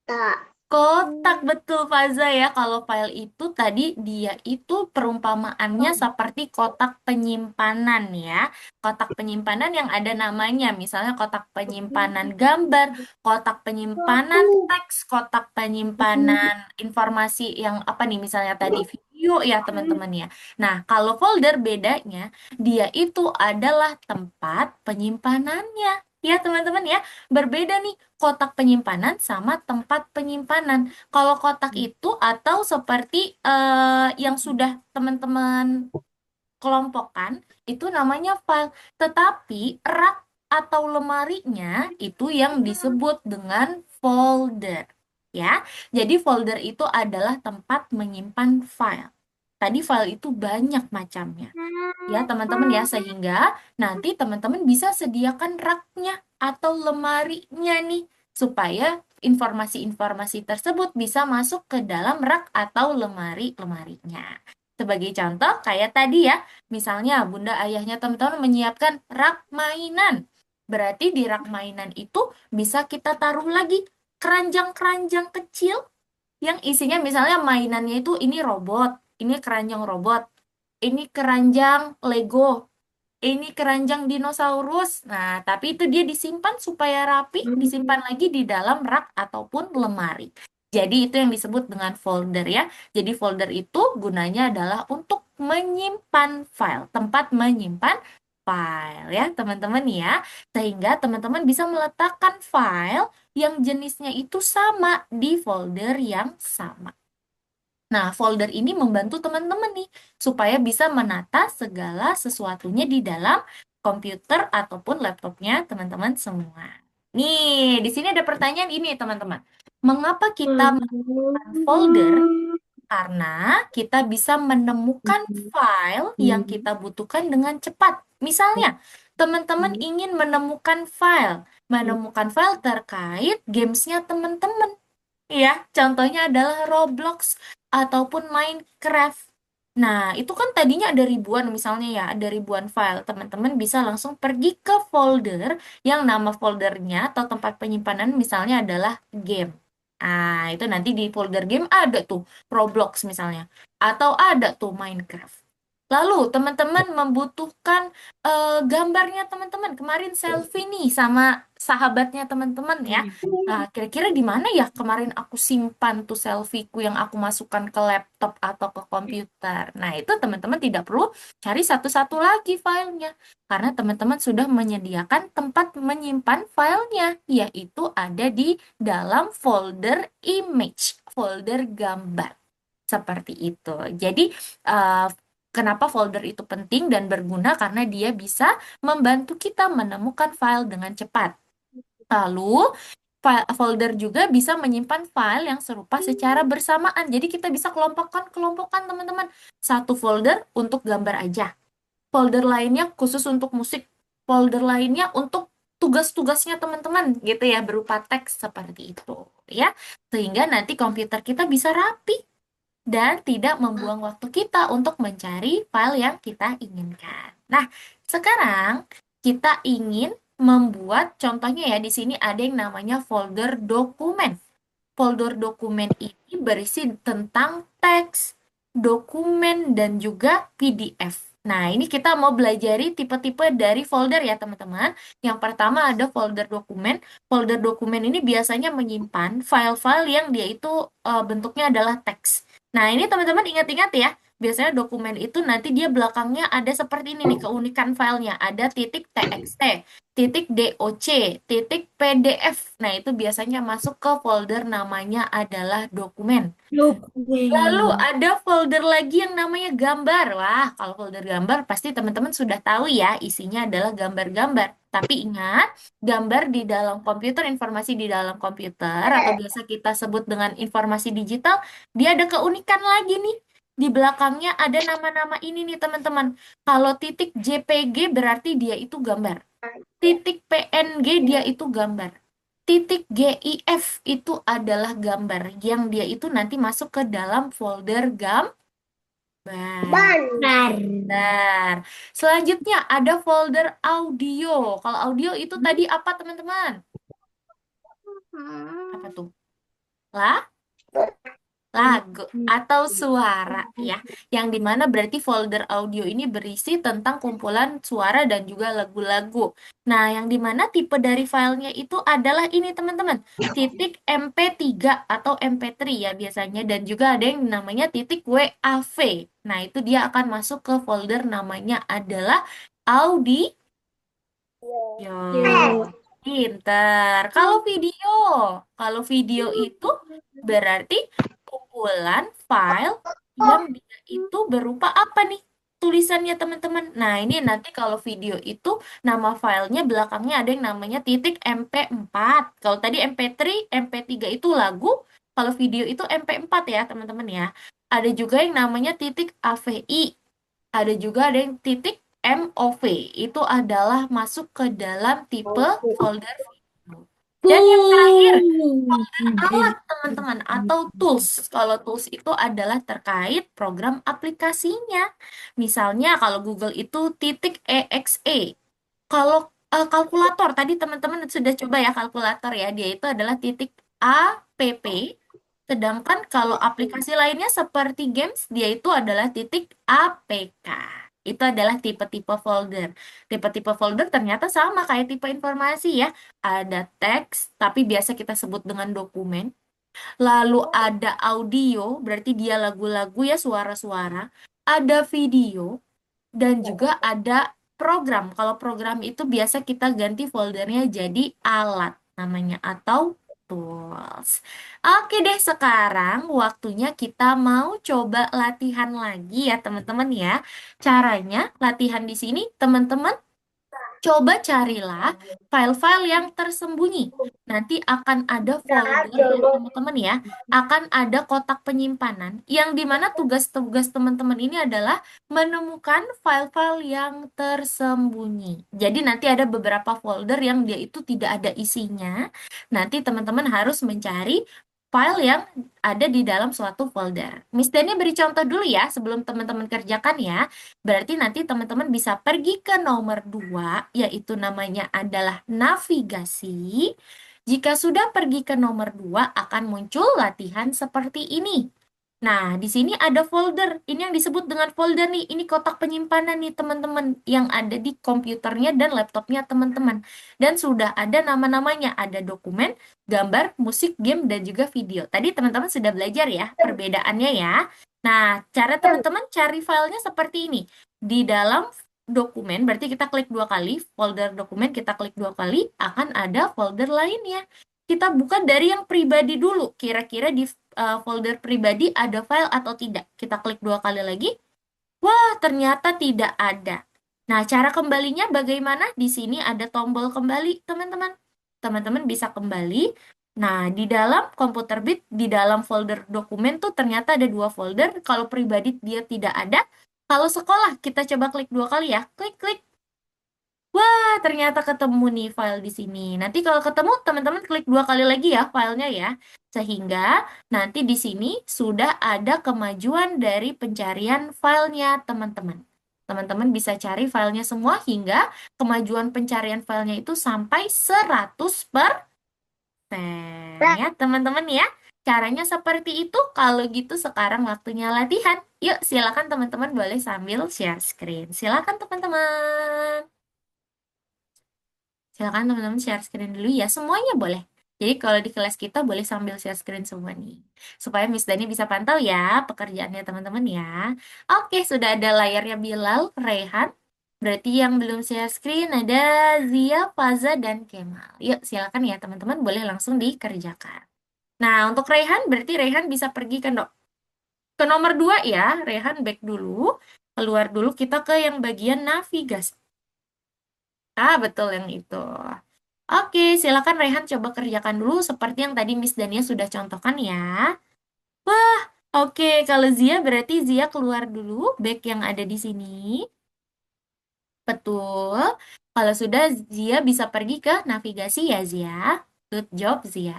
Tak. Kotak, betul Faza ya. Kalau file itu tadi dia itu perumpamaannya seperti kotak penyimpanan ya. Kotak penyimpanan yang ada namanya, misalnya kotak penyimpanan gambar, kotak penyimpanan teks, kotak penyimpanan informasi yang apa nih misalnya tadi video ya teman-teman ya. Nah, kalau folder bedanya dia itu adalah tempat penyimpanannya. Ya teman-teman ya, berbeda nih kotak penyimpanan sama tempat penyimpanan. Kalau kotak itu atau seperti yang sudah teman-teman kelompokkan, itu namanya file. Tetapi rak atau lemarinya itu yang disebut dengan folder. Ya, jadi folder itu adalah tempat menyimpan file. Tadi file itu banyak macamnya. Ya, teman-teman ya, sehingga nanti teman-teman bisa sediakan raknya atau lemarinya nih, supaya informasi-informasi tersebut bisa masuk ke dalam rak atau lemari-lemarinya. Sebagai contoh, kayak tadi ya, misalnya bunda ayahnya teman-teman menyiapkan rak mainan. Berarti di rak mainan itu bisa kita taruh lagi keranjang-keranjang kecil yang isinya misalnya mainannya itu ini robot, ini keranjang robot, ini keranjang Lego, ini keranjang dinosaurus. Nah, tapi itu dia disimpan supaya rapi, disimpan lagi di dalam rak ataupun lemari. Jadi itu yang disebut dengan folder ya. Jadi folder itu gunanya adalah untuk menyimpan file, tempat menyimpan file ya, teman-teman ya. Sehingga teman-teman bisa meletakkan file yang jenisnya itu sama di folder yang sama. Nah, folder ini membantu teman-teman nih supaya bisa menata segala sesuatunya di dalam komputer ataupun laptopnya teman-teman semua. Nih, di sini ada pertanyaan ini, teman-teman. Mengapa kita menggunakan folder? Karena kita bisa menemukan file yang kita butuhkan dengan cepat. Misalnya, teman-teman ingin menemukan file terkait gamesnya teman-teman. Ya, contohnya adalah Roblox ataupun Minecraft. Nah, itu kan tadinya ada ribuan misalnya ya, ada ribuan file. Teman-teman bisa langsung pergi ke folder yang nama foldernya atau tempat penyimpanan misalnya adalah game. Ah, itu nanti di folder game ada tuh Roblox misalnya. Atau ada tuh Minecraft. Lalu, teman-teman membutuhkan gambarnya teman-teman. Kemarin selfie nih sama sahabatnya teman-teman ya. Nah, kira-kira di mana ya kemarin aku simpan tuh selfieku yang aku masukkan ke laptop atau ke komputer. Nah, itu teman-teman tidak perlu cari satu-satu lagi filenya. Karena teman-teman sudah menyediakan tempat menyimpan filenya, yaitu ada di dalam folder image, folder gambar. Seperti itu. Jadi, eh, kenapa folder itu penting dan berguna? Karena dia bisa membantu kita menemukan file dengan cepat. Lalu, folder juga bisa menyimpan file yang serupa secara bersamaan. Jadi kita bisa kelompokkan teman-teman. Satu folder untuk gambar aja. Folder lainnya khusus untuk musik. Folder lainnya untuk tugas-tugasnya teman-teman gitu ya, berupa teks seperti itu ya. Sehingga nanti komputer kita bisa rapi dan tidak membuang waktu kita untuk mencari file yang kita inginkan. Nah, sekarang kita ingin membuat contohnya ya di sini ada yang namanya folder dokumen. Folder dokumen ini berisi tentang teks, dokumen, dan juga PDF. Nah, ini kita mau belajari tipe-tipe dari folder ya, teman-teman. Yang pertama ada folder dokumen. Folder dokumen ini biasanya menyimpan file-file yang dia itu bentuknya adalah teks. Nah, ini teman-teman ingat-ingat ya. Biasanya dokumen itu nanti dia belakangnya ada seperti ini nih keunikan filenya. Ada titik .txt, titik .doc, titik .pdf. Nah, itu biasanya masuk ke folder namanya adalah dokumen. Lalu Dokumen. ada folder lagi yang namanya gambar. Wah, kalau folder gambar pasti teman-teman sudah tahu ya, isinya adalah gambar-gambar. Tapi ingat, gambar di dalam komputer, informasi di dalam komputer, atau biasa kita sebut dengan informasi digital, dia ada keunikan lagi nih. Di belakangnya ada nama-nama ini nih teman-teman. Kalau titik JPG berarti dia itu gambar. Titik PNG dia itu gambar. Titik GIF itu adalah gambar yang dia itu nanti masuk ke dalam folder gambar. Ban. Bentar. Selanjutnya ada folder audio. Kalau audio itu tadi apa teman-teman? Apa tuh? Lah? Lagu atau suara ya, yang dimana berarti folder audio ini berisi tentang kumpulan suara dan juga lagu-lagu. Nah, yang dimana tipe dari filenya itu adalah ini teman-teman, titik MP3 atau MP3 ya biasanya, dan juga ada yang namanya titik WAV. Nah, itu dia akan masuk ke folder namanya adalah audio. Yo. Pinter. Kalau video itu berarti kumpulan file yang dia itu berupa apa nih? tulisannya teman-teman. Nah, ini nanti kalau video itu nama filenya belakangnya ada yang namanya titik MP4. Kalau tadi MP3, MP3 itu lagu, kalau video itu MP4 ya teman-teman ya. Ada juga yang namanya titik AVI. Ada juga ada yang titik MOV. Itu adalah masuk ke dalam tipe folder video. Dan yang terakhir, alat teman-teman atau tools. Kalau tools itu adalah terkait program aplikasinya. Misalnya kalau Google itu titik .exe. Kalau kalkulator tadi teman-teman sudah coba ya kalkulator ya, dia itu adalah titik app. Sedangkan kalau aplikasi lainnya seperti games, dia itu adalah titik apk. Itu adalah tipe-tipe folder. Tipe-tipe folder ternyata sama kayak tipe informasi ya. Ada teks, tapi biasa kita sebut dengan dokumen. Lalu ada audio, berarti dia lagu-lagu ya, suara-suara. Ada video, dan juga ada program. Kalau program itu biasa kita ganti foldernya jadi alat namanya atau tools. Oke deh, sekarang waktunya kita mau coba latihan lagi ya teman-teman ya. Caranya latihan di sini teman-teman coba carilah file-file yang tersembunyi. Nanti akan ada folder ya teman-teman ya, akan ada kotak penyimpanan yang dimana tugas-tugas teman-teman ini adalah menemukan file-file yang tersembunyi. Jadi nanti ada beberapa folder yang dia itu tidak ada isinya. Nanti teman-teman harus mencari file yang ada di dalam suatu folder. Miss Dani beri contoh dulu ya sebelum teman-teman kerjakan ya. Berarti nanti teman-teman bisa pergi ke nomor 2, yaitu namanya adalah navigasi. Jika sudah pergi ke nomor 2, akan muncul latihan seperti ini. Nah, di sini ada folder. Ini yang disebut dengan folder nih. Ini kotak penyimpanan nih teman-teman yang ada di komputernya dan laptopnya teman-teman. Dan sudah ada nama-namanya. Ada dokumen, gambar, musik, game, dan juga video. Tadi teman-teman sudah belajar ya perbedaannya ya. Nah, cara teman-teman cari filenya seperti ini. Di dalam dokumen, berarti kita klik 2 kali, folder dokumen kita klik 2 kali, akan ada folder lainnya. Kita buka dari yang pribadi dulu. Kira-kira di folder pribadi ada file atau tidak. Kita klik 2 kali lagi. Wah, ternyata tidak ada. Nah, cara kembalinya bagaimana? Di sini ada tombol kembali, teman-teman. Teman-teman bisa kembali. Nah, di dalam komputer Bit, di dalam folder dokumen tuh ternyata ada 2 folder. Kalau pribadi dia tidak ada. Kalau sekolah, kita coba klik 2 kali ya. Klik-klik. Wah, ternyata ketemu nih file di sini. Nanti kalau ketemu, teman-teman klik 2 kali lagi ya filenya ya. Sehingga nanti di sini sudah ada kemajuan dari pencarian filenya teman-teman. Teman-teman bisa cari filenya semua hingga kemajuan pencarian filenya itu sampai 100%. Ya, teman-teman ya. Caranya seperti itu. Kalau gitu sekarang waktunya latihan. Yuk, silakan teman-teman boleh sambil share screen. Silakan teman-teman. Silakan teman-teman share screen dulu ya, semuanya boleh. Jadi kalau di kelas kita boleh sambil share screen semua nih. Supaya Miss Dani bisa pantau ya pekerjaannya teman-teman ya. Oke, sudah ada layarnya Bilal, Rehan. Berarti yang belum share screen ada Zia, Faza, dan Kemal. Yuk, silakan ya teman-teman boleh langsung dikerjakan. Nah, untuk Rehan berarti Rehan bisa pergi ke nomor 2 ya. Rehan back dulu. Keluar dulu kita ke yang bagian navigasi. Ah, betul yang itu. Oke, silakan Rehan coba kerjakan dulu seperti yang tadi Miss Dania sudah contohkan ya. Wah, oke. Kalau Zia berarti Zia keluar dulu back yang ada di sini. Betul. Kalau sudah Zia bisa pergi ke navigasi ya Zia. Good job Zia.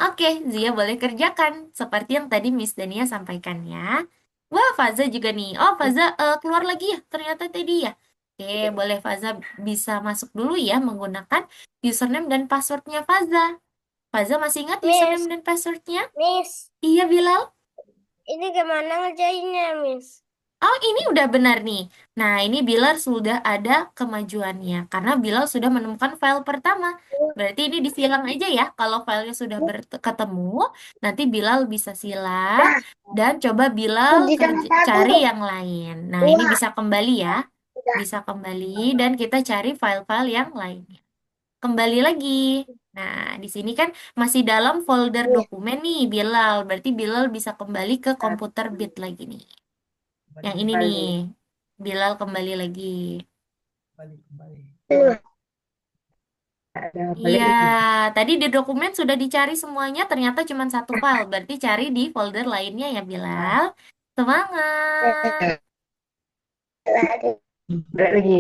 Oke, Zia boleh kerjakan seperti yang tadi Miss Dania sampaikan ya. Wah, Faza juga nih. Oh, Faza keluar lagi ya ternyata tadi ya. Oke, boleh Faza bisa masuk dulu ya menggunakan username dan passwordnya Faza. Faza masih ingat username Miss, dan passwordnya? Miss, Iya, Bilal. ini gimana ngerjainnya, Miss? Oh, ini udah benar nih. Nah, ini Bilal sudah ada kemajuannya. Karena Bilal sudah menemukan file pertama. Berarti ini disilang aja ya. Kalau filenya sudah ketemu, nanti Bilal bisa silang. Nah, Dan coba Bilal di tengah satu, cari yang lain. Nah, ini dua, bisa kembali ya. tiga. Bisa kembali dan kita cari file-file yang lainnya. Kembali lagi. Nah, di sini kan masih dalam folder Nih, dokumen nih, Bilal. Berarti Bilal bisa kembali ke komputer Bit lagi nih. Yang ini nih. Bilal kembali lagi. Kembali. Belum. Ada balik Iya, lagi. tadi di dokumen sudah dicari semuanya, ternyata cuma satu file. Berarti cari di folder lainnya ya, Ah, Bilal. Semangat. Lagi. balik lagi.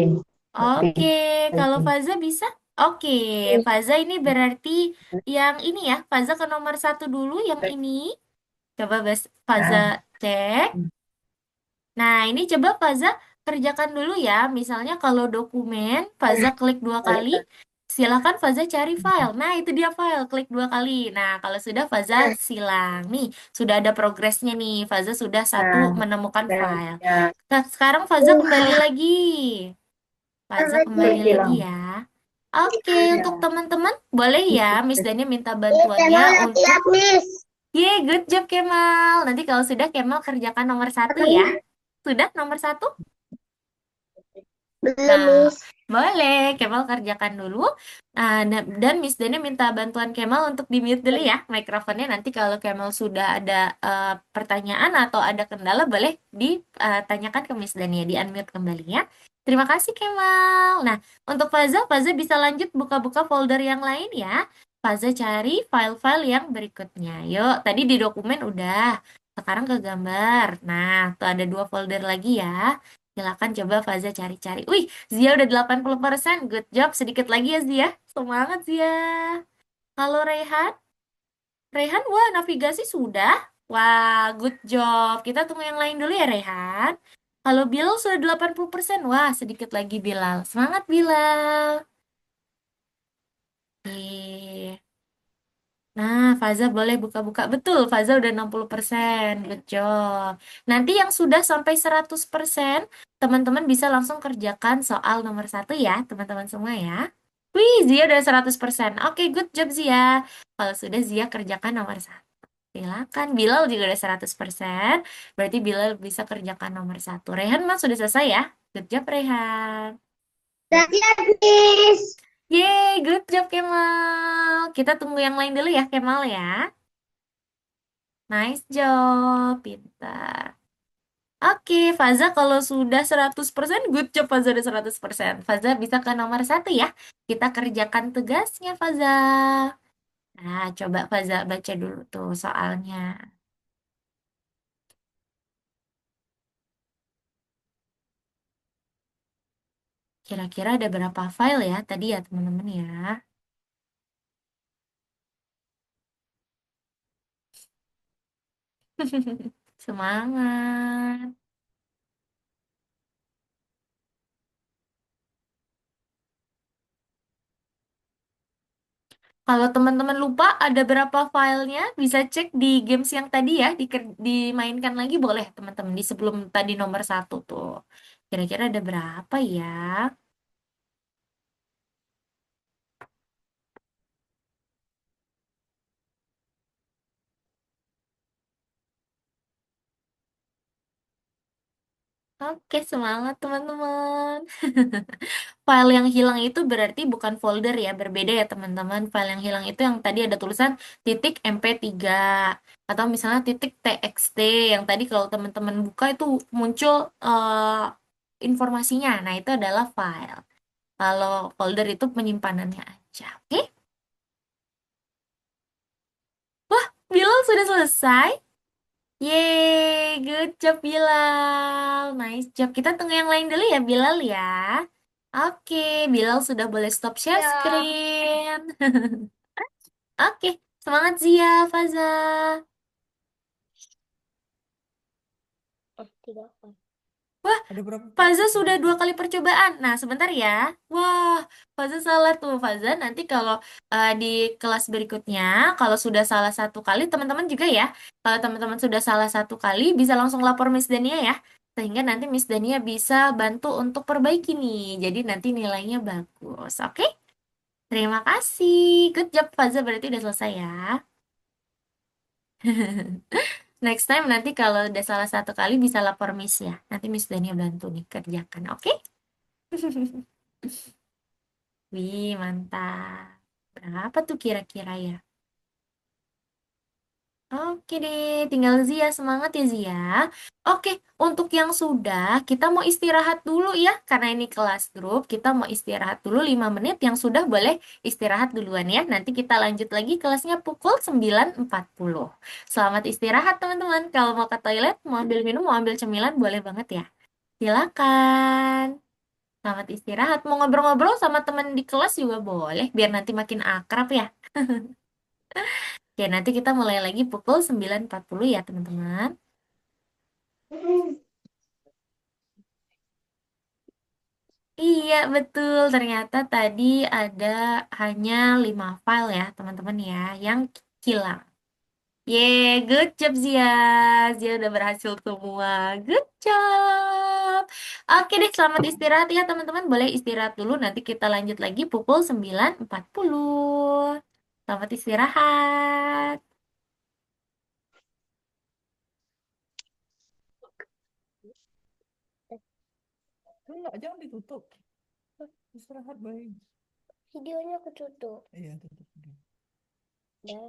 Oke. Oke, kalau Faza bisa? Oke, Faza ini berarti yang ini ya, Faza ke nomor satu dulu, yang ini. Coba Faza Ah, cek. Nah, ini coba Faza kerjakan dulu ya. Misalnya kalau dokumen, Faza klik dua kali, silakan Faza cari file. Nah, itu dia file, klik dua kali. Nah, kalau sudah Faza silang. Nih, sudah ada progresnya nih. Faza sudah satu nah, menemukan dan file. ya, Nah, sekarang Faza kembali lagi. Faza kembali balik lagi hilang. ya. Oke, untuk Ya. teman-teman, boleh ya Miss Dania minta Kita bantuannya mau untuk... latihan, Miss. Yeay, good job Kemal. Nanti kalau sudah Kemal kerjakan nomor satu ya. Sudah nomor satu? Belum, Nah, Miss. boleh. Kemal kerjakan dulu. Nah, dan Miss Dani minta bantuan Kemal untuk di-mute dulu ya mikrofonnya. Nanti kalau Kemal sudah ada pertanyaan atau ada kendala, boleh ditanyakan ke Miss Dani ya, di-unmute kembali ya. Terima kasih Kemal. Nah, untuk Faza bisa lanjut buka-buka folder yang lain ya. Faza cari file-file yang berikutnya. Yuk, tadi di dokumen udah. Sekarang ke gambar. Nah, tuh ada dua folder lagi ya. Silakan coba Faza cari-cari. Wih, Zia udah 80%. Good job. Sedikit lagi ya Zia. Semangat Zia. Kalau Rehan, wah navigasi sudah. Wah, good job. Kita tunggu yang lain dulu ya Rehan. Kalau Bilal sudah 80%. Wah, sedikit lagi Bilal. Semangat Bilal. Oke. Nah, Faza boleh buka-buka. Betul, Faza udah 60%. Good job. Nanti yang sudah sampai 100%, teman-teman bisa langsung kerjakan soal nomor satu ya, teman-teman semua ya. Wih, Zia udah 100%. Oke, good job Zia. Kalau sudah Zia kerjakan nomor satu. Silakan. Bilal juga udah 100%. Berarti Bilal bisa kerjakan nomor satu. Rehan mas sudah selesai ya. Good job Rehan. Latihan, Miss. Yeay, good job Kemal. Kita tunggu yang lain dulu ya Kemal ya. Nice job, pintar. Oke, Faza kalau sudah 100%, good job Faza udah 100%. Faza bisa ke nomor satu ya. Kita kerjakan tugasnya, Faza. Nah, coba Faza baca dulu tuh soalnya. Kira-kira ada berapa file ya tadi ya, teman-teman ya? Semangat. Kalau teman-teman lupa ada berapa filenya, bisa cek di games yang tadi ya, dimainkan lagi boleh teman-teman di sebelum tadi nomor satu tuh. Kira-kira ada berapa ya? Oke, semangat teman-teman. File yang hilang itu berarti bukan folder ya, berbeda ya teman-teman. File yang hilang itu yang tadi ada tulisan titik MP3 atau misalnya titik TXT yang tadi kalau teman-teman buka itu muncul informasinya. Nah, itu adalah file. Kalau folder itu penyimpanannya aja. Oke? Wah, Bilal sudah selesai. Yeay, good job Bilal. Nice job. Kita tunggu yang lain dulu ya Bilal ya. Oke, Bilal sudah boleh stop share Ya. screen. Oke, semangat Zia, Faza. Oh, tidak. Wah, Ada berapa Faza file? sudah dua kali percobaan. Nah, sebentar ya. Wah, Faza salah tuh. Faza nanti kalau di kelas berikutnya, kalau sudah salah satu kali, teman-teman juga ya. Kalau teman-teman sudah salah satu kali, bisa langsung lapor Miss Dania ya. Sehingga nanti Miss Dania bisa bantu untuk perbaiki nih. Jadi nanti nilainya bagus. Oke? Terima kasih. Good job, Faza. Berarti udah selesai ya. Next time nanti kalau udah salah satu kali bisa lapor Miss ya. Nanti Miss Dania bantu nih kerjakan. Oke? Wih, mantap. Berapa tuh kira-kira ya? Oke deh, tinggal Zia. Semangat ya Zia. Oke, untuk yang sudah, kita mau istirahat dulu ya. Karena ini kelas grup, kita mau istirahat dulu 5 menit. Yang sudah boleh istirahat duluan ya. Nanti kita lanjut lagi kelasnya pukul 9.40. Selamat istirahat teman-teman. Kalau mau ke toilet, mau ambil minum, mau ambil cemilan, boleh banget ya. Silakan. Selamat istirahat. Mau ngobrol-ngobrol sama teman di kelas juga boleh, biar nanti makin akrab ya. Oke, nanti kita mulai lagi pukul 9.40 ya, teman-teman. Iya, betul. Ternyata tadi ada hanya 5 file ya, teman-teman ya, yang hilang. Yeay, good job Zia. Zia udah berhasil semua. Good job. Oke deh, selamat istirahat ya, teman-teman. Boleh istirahat dulu, nanti kita lanjut lagi pukul 9.40. Selamat istirahat. Enggak, jangan ditutup. Istirahat baik. Videonya ketutup. Iya, tutup. Dah.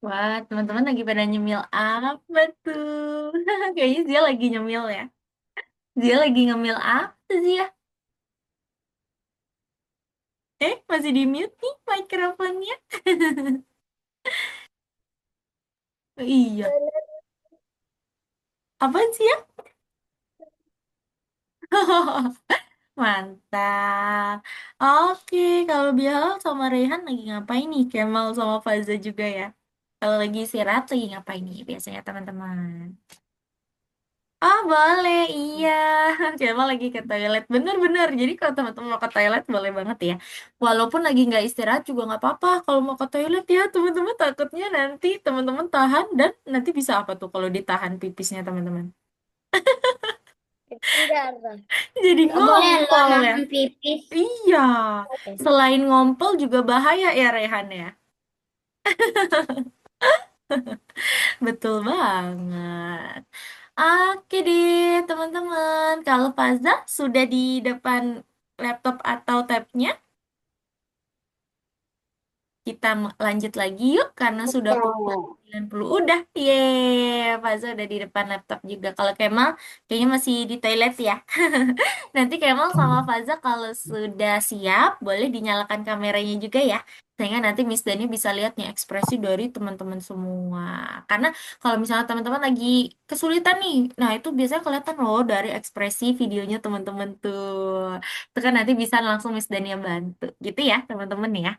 Wah, teman-teman lagi pada nyemil apa tuh? Kayaknya Zia lagi nyemil ya. Zia lagi ngemil apa tuh, Zia? Masih di mute nih mikrofonnya. Oh, iya. Apa sih ya? Mantap. Oke, kalau Bilal sama Rehan lagi ngapain nih? Kemal sama Faza juga ya. Kalau lagi istirahat lagi ngapain nih biasanya teman-teman? Oh boleh, iya. Coba lagi ke toilet, bener-bener. Jadi kalau teman-teman mau ke toilet boleh banget ya. Walaupun lagi nggak istirahat juga nggak apa-apa. Kalau mau ke toilet ya teman-teman takutnya nanti teman-teman tahan dan nanti bisa apa tuh kalau ditahan pipisnya teman-teman? Penjara. Jadi Nggak boleh loh ngompol ya. nahan pipis. Iya. Selain ngompol juga bahaya ya Rehan ya. Betul banget. Oke deh, teman-teman. Kalau Faza sudah di depan laptop atau tabnya, kita lanjut lagi yuk karena sudah pukul Betul. 90. Udah, yeay. Faza udah di depan laptop juga. Kalau Kemal kayaknya masih di toilet ya. Nanti Kemal sama Faza kalau sudah siap, boleh dinyalakan kameranya juga ya. Sehingga nanti Miss Dani bisa lihat nih ekspresi dari teman-teman semua. Karena kalau misalnya teman-teman lagi kesulitan nih, nah itu biasanya kelihatan loh dari ekspresi videonya teman-teman tuh. Itu kan nanti bisa langsung Miss Dani yang bantu. Gitu ya teman-teman ya.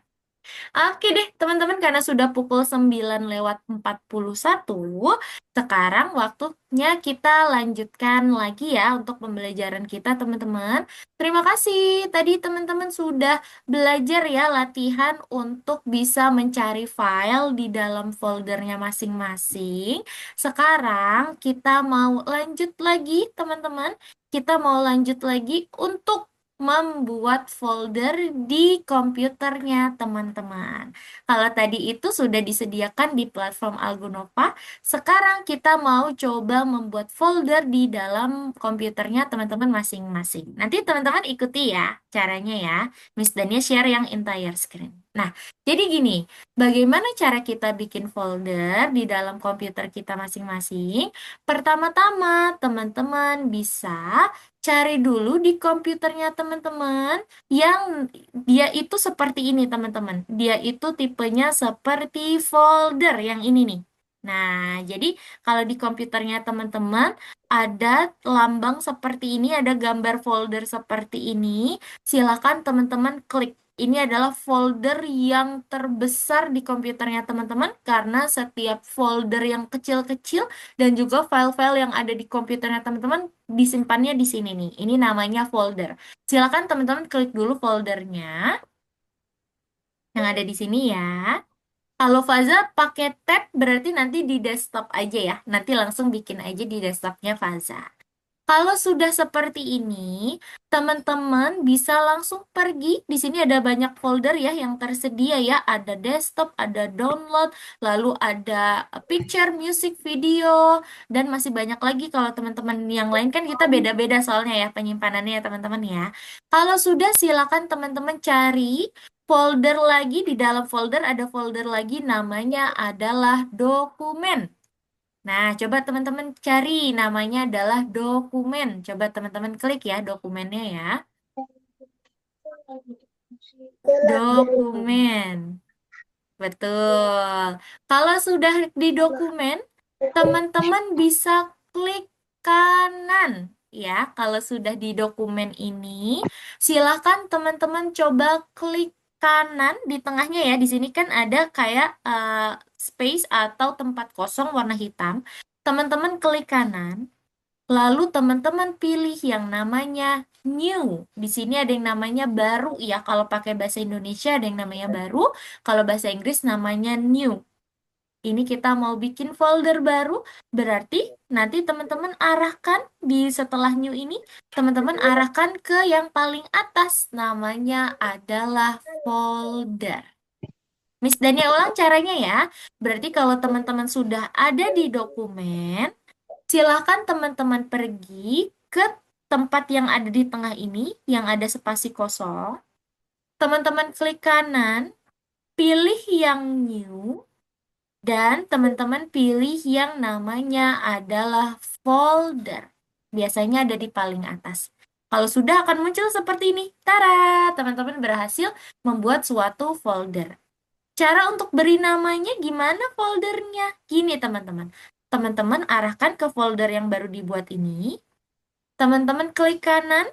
Oke deh, teman-teman, karena sudah pukul 9:41, sekarang waktunya kita lanjutkan lagi ya untuk pembelajaran kita, teman-teman. Terima kasih. Tadi teman-teman sudah belajar ya latihan untuk bisa mencari file di dalam foldernya masing-masing. Sekarang kita mau lanjut lagi, teman-teman. Kita mau lanjut lagi untuk membuat folder di komputernya teman-teman. Kalau tadi itu sudah disediakan di platform Algonova, sekarang kita mau coba membuat folder di dalam komputernya teman-teman masing-masing. Nanti teman-teman ikuti ya caranya ya. Miss Dania share yang entire screen. Nah, jadi gini, bagaimana cara kita bikin folder di dalam komputer kita masing-masing? Pertama-tama, teman-teman bisa cari dulu di komputernya teman-teman yang dia itu seperti ini teman-teman. Dia itu tipenya seperti folder yang ini nih. Nah, jadi kalau di komputernya teman-teman ada lambang seperti ini, ada gambar folder seperti ini. Silakan teman-teman klik. Ini adalah folder yang terbesar di komputernya teman-teman karena setiap folder yang kecil-kecil dan juga file-file yang ada di komputernya teman-teman disimpannya di sini nih. Ini namanya folder. Silakan teman-teman klik dulu foldernya yang ada di sini ya. Kalau Faza pakai tab berarti nanti di desktop aja ya. Nanti langsung bikin aja di desktopnya Faza. Kalau sudah seperti ini, teman-teman bisa langsung pergi. Di sini ada banyak folder ya yang tersedia ya. Ada desktop, ada download, lalu ada picture, music, video, dan masih banyak lagi kalau teman-teman yang lain kan kita beda-beda soalnya ya penyimpanannya ya teman-teman ya. Kalau sudah silakan teman-teman cari folder lagi. Di dalam folder ada folder lagi namanya adalah dokumen. Nah, coba teman-teman cari namanya adalah dokumen. Coba teman-teman klik ya dokumennya ya. Dokumen. Betul. Kalau sudah di dokumen, teman-teman bisa klik kanan ya. Kalau sudah di dokumen ini, silakan teman-teman coba klik kanan di tengahnya ya. Di sini kan ada kayak space atau tempat kosong warna hitam. Teman-teman klik kanan. Lalu teman-teman pilih yang namanya new. Di sini ada yang namanya baru ya. Kalau pakai bahasa Indonesia ada yang namanya baru. Kalau bahasa Inggris namanya new. Ini kita mau bikin folder baru. Berarti nanti teman-teman arahkan di setelah new ini. Teman-teman arahkan ke yang paling atas. Namanya adalah folder. Miss Dania ulang caranya ya. Berarti kalau teman-teman sudah ada di dokumen, silakan teman-teman pergi ke tempat yang ada di tengah ini, yang ada spasi kosong. Teman-teman klik kanan, pilih yang new, dan teman-teman pilih yang namanya adalah folder. Biasanya ada di paling atas. Kalau sudah akan muncul seperti ini. Tara, teman-teman berhasil membuat suatu folder. Cara untuk beri namanya gimana foldernya? Gini teman-teman. Teman-teman arahkan ke folder yang baru dibuat ini. Teman-teman klik kanan,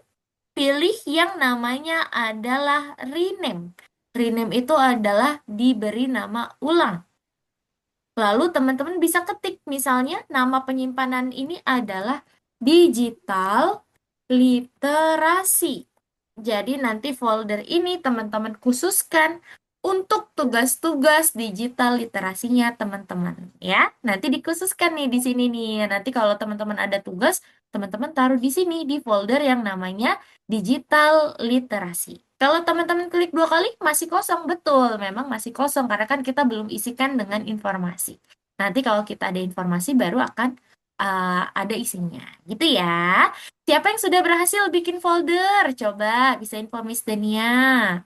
pilih yang namanya adalah rename. Rename itu adalah diberi nama ulang. Lalu teman-teman bisa ketik misalnya nama penyimpanan ini adalah digital literasi. Jadi nanti folder ini teman-teman khususkan untuk tugas-tugas digital literasinya teman-teman ya. Nanti dikhususkan nih di sini nih. Nanti kalau teman-teman ada tugas, teman-teman taruh di sini di folder yang namanya digital literasi. Kalau teman-teman klik 2 kali masih kosong, betul. Memang masih kosong karena kan kita belum isikan dengan informasi. Nanti kalau kita ada informasi baru akan ada isinya. Gitu ya. Siapa yang sudah berhasil bikin folder? Coba bisa info Miss Dania.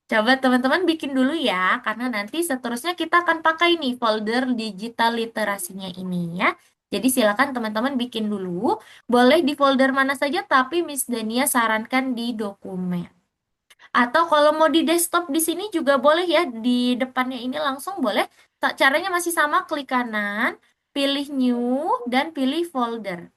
Coba teman-teman bikin dulu ya, karena nanti seterusnya kita akan pakai nih folder digital literasinya ini ya. Jadi silakan teman-teman bikin dulu. Boleh di folder mana saja, tapi Miss Dania sarankan di dokumen. Atau kalau mau di desktop di sini juga boleh ya, di depannya ini langsung boleh. Caranya masih sama, klik kanan, pilih new, dan pilih folder.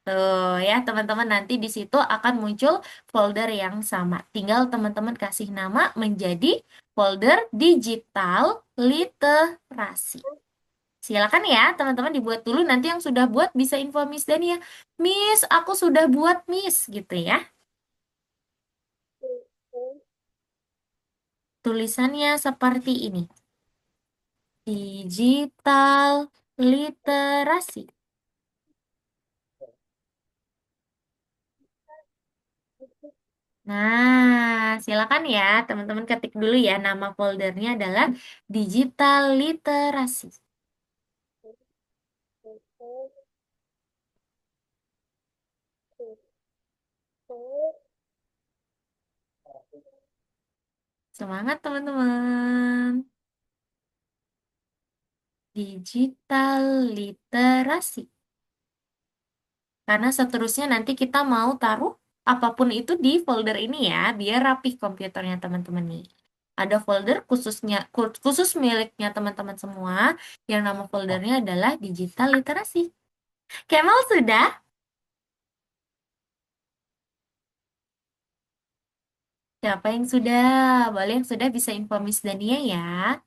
Tuh ya teman-teman nanti di situ akan muncul folder yang sama. Tinggal teman-teman kasih nama menjadi folder digital literasi. Silakan ya teman-teman dibuat dulu. Nanti yang sudah buat bisa info Miss Dania. Miss, aku sudah buat Miss gitu ya. Tulisannya seperti ini. Digital literasi. Nah, silakan ya, teman-teman ketik dulu ya, nama foldernya adalah digital literasi. Semangat teman-teman. Digital literasi. Karena seterusnya nanti kita mau taruh apapun itu di folder ini ya, biar rapih komputernya teman-teman nih. Ada folder khususnya, khusus miliknya teman-teman semua, yang nama foldernya adalah digital literasi. Kemal sudah? Siapa yang sudah? Boleh yang sudah bisa info Miss Dania ya.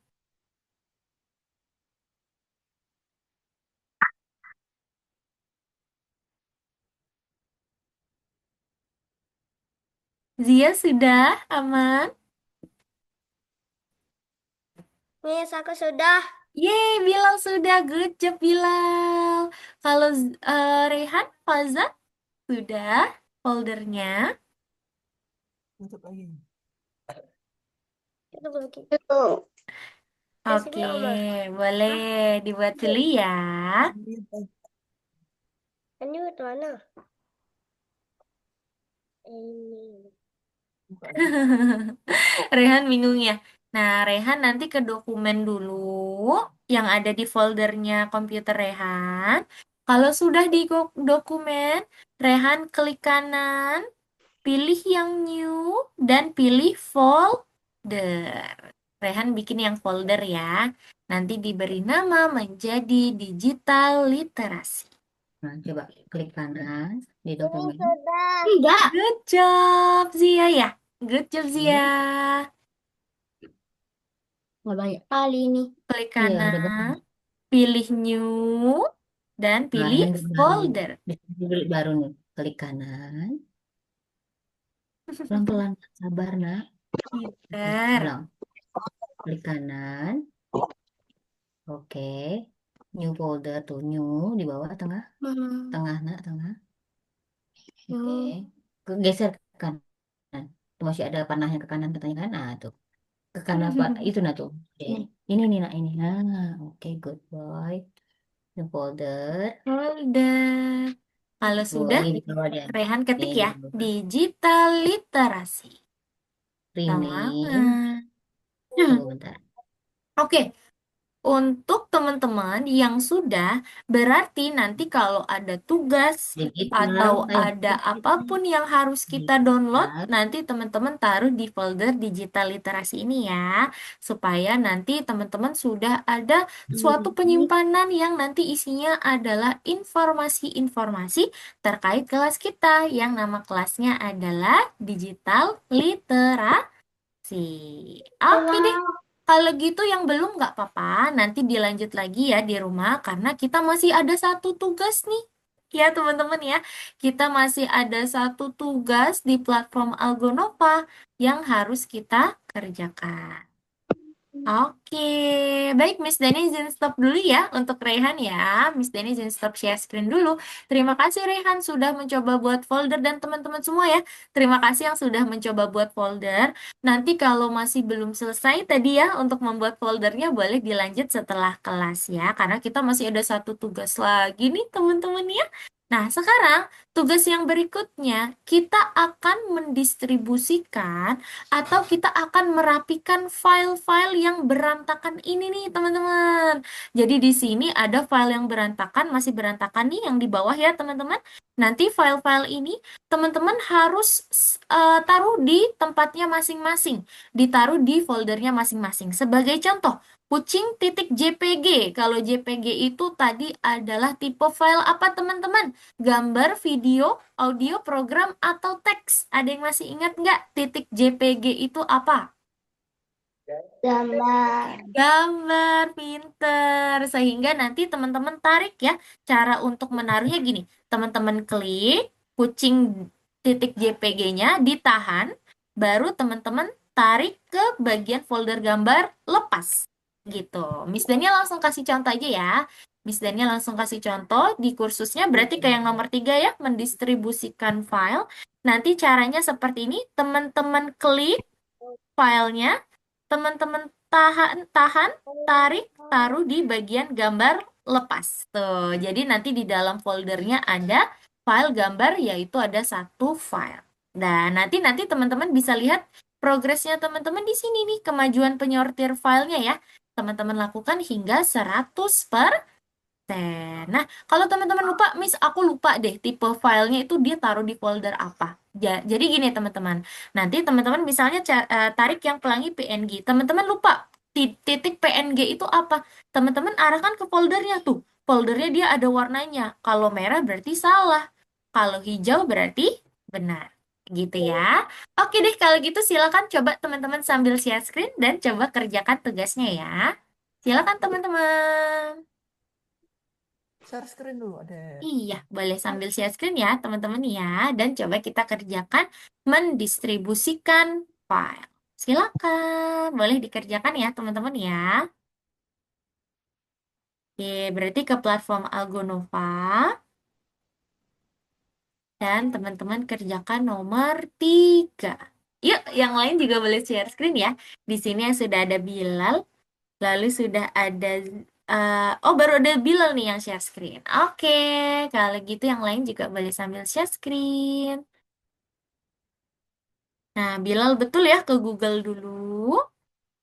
Zia sudah? Aman? Miss, aku sudah. Yeay, Bilal sudah. Good job, Bilal. Kalau Rehan, Fazat sudah foldernya. Tutup lagi. Itu begitu. Oke, Sini, Oma. boleh dibuat dulu ya. Ini itu mana? Ini. Buka. Rehan bingung ya. Nah, Rehan nanti ke dokumen dulu yang ada di foldernya komputer Rehan. Kalau sudah di dokumen, Rehan klik kanan, pilih yang new, dan pilih folder. Rehan bikin yang folder ya. Nanti diberi nama menjadi digital literasi. Nah, coba klik kanan di Ini dokumen. sudah. Enggak. Good job, Zia ya. Good job, Zia. Nggak banyak kali ini. Klik Iya, udah kanan, banyak. pilih new, dan Nah, pilih ini yang baru. folder. Dibeli baru nih. Klik kanan. Pelan-pelan. Sabar, nak. Pinter. Ulang. Klik kanan. Oke. New folder tuh. New di bawah tengah. Tengah, nak. Tengah. Oke. Geser ke kanan. Tuh masih ada panahnya ke kanan katanya kan. Nah, tuh. Ke kanan, Pak. Itu, nah, tuh. Oke. Ini nih, nak. Ini. Nah, oke. Good boy. New folder. Folder. Kalau Tuh, sudah, ini di bawah dia. Rehan ketik Nih, ya. di bawah. Digital literasi. Rename. Semangat. Tunggu bentar. Oke, untuk teman-teman yang sudah, berarti nanti kalau ada tugas Digital. atau Ayo. ada apapun yang harus kita download, Digital. nanti teman-teman taruh di folder digital literasi ini ya, supaya nanti teman-teman sudah ada suatu penyimpanan yang nanti isinya adalah informasi-informasi terkait kelas kita, yang nama kelasnya adalah digital literasi. Oke deh. Kalau gitu yang belum nggak apa-apa, nanti dilanjut lagi ya di rumah karena kita masih ada satu tugas nih. Ya teman-teman ya, kita masih ada satu tugas di platform Algonova yang harus kita kerjakan. Oke, baik Miss Dani izin stop dulu ya untuk Rehan ya. Miss Dani izin stop share screen dulu. Terima kasih Rehan sudah mencoba buat folder dan teman-teman semua ya. Terima kasih yang sudah mencoba buat folder. Nanti kalau masih belum selesai tadi ya untuk membuat foldernya boleh dilanjut setelah kelas ya. Karena kita masih ada satu tugas lagi nih teman-teman ya. Nah, sekarang tugas yang berikutnya kita akan mendistribusikan atau kita akan merapikan file-file yang berantakan ini nih, teman-teman. Jadi di sini ada file yang berantakan, masih berantakan nih yang di bawah ya, teman-teman. Nanti file-file ini teman-teman harus taruh di tempatnya masing-masing, ditaruh di foldernya masing-masing. Sebagai contoh, kucing.jpg. Kalau JPG itu tadi adalah tipe file apa, teman-teman? Gambar, video, audio, program, atau teks. Ada yang masih ingat nggak titik JPG itu apa? Gambar. Gambar, pinter. Sehingga nanti teman-teman tarik ya. Cara untuk menaruhnya gini. Teman-teman klik kucing titik JPG-nya, ditahan. Baru teman-teman tarik ke bagian folder gambar, lepas. Gitu. Miss Dania langsung kasih contoh aja ya. Miss Dania langsung kasih contoh di kursusnya. Berarti kayak yang nomor 3 ya. Mendistribusikan file. Nanti caranya seperti ini. Teman-teman klik filenya. Teman-teman tahan, tarik, taruh di bagian gambar lepas. Tuh, jadi nanti di dalam foldernya ada file gambar, yaitu ada satu file. Dan nanti teman-teman bisa lihat progresnya teman-teman di sini nih, kemajuan penyortir filenya ya. Teman-teman lakukan hingga 100%. Nah, kalau teman-teman lupa, Miss, aku lupa deh tipe filenya itu dia taruh di folder apa. Jadi gini teman-teman, nanti teman-teman misalnya tarik yang pelangi PNG, teman-teman lupa titik PNG itu apa. Teman-teman arahkan ke foldernya tuh. Foldernya dia ada warnanya. Kalau merah berarti salah. Kalau hijau berarti benar. Gitu ya. Oke deh, kalau gitu silakan coba teman-teman sambil share screen dan coba kerjakan tugasnya ya. Silakan teman-teman. Share screen dulu ada. Iya, boleh sambil share screen ya, teman-teman ya. Dan coba kita kerjakan mendistribusikan file. Silakan, boleh dikerjakan ya, teman-teman ya. Oke, berarti ke platform Algonova. Dan teman-teman kerjakan nomor 3. Yuk, yang lain juga boleh share screen ya. Di sini yang sudah ada Bilal, lalu sudah ada... oh, baru ada Bilal nih yang share screen. Oke, kalau gitu yang lain juga boleh sambil share screen. Nah, Bilal betul ya ke Google dulu.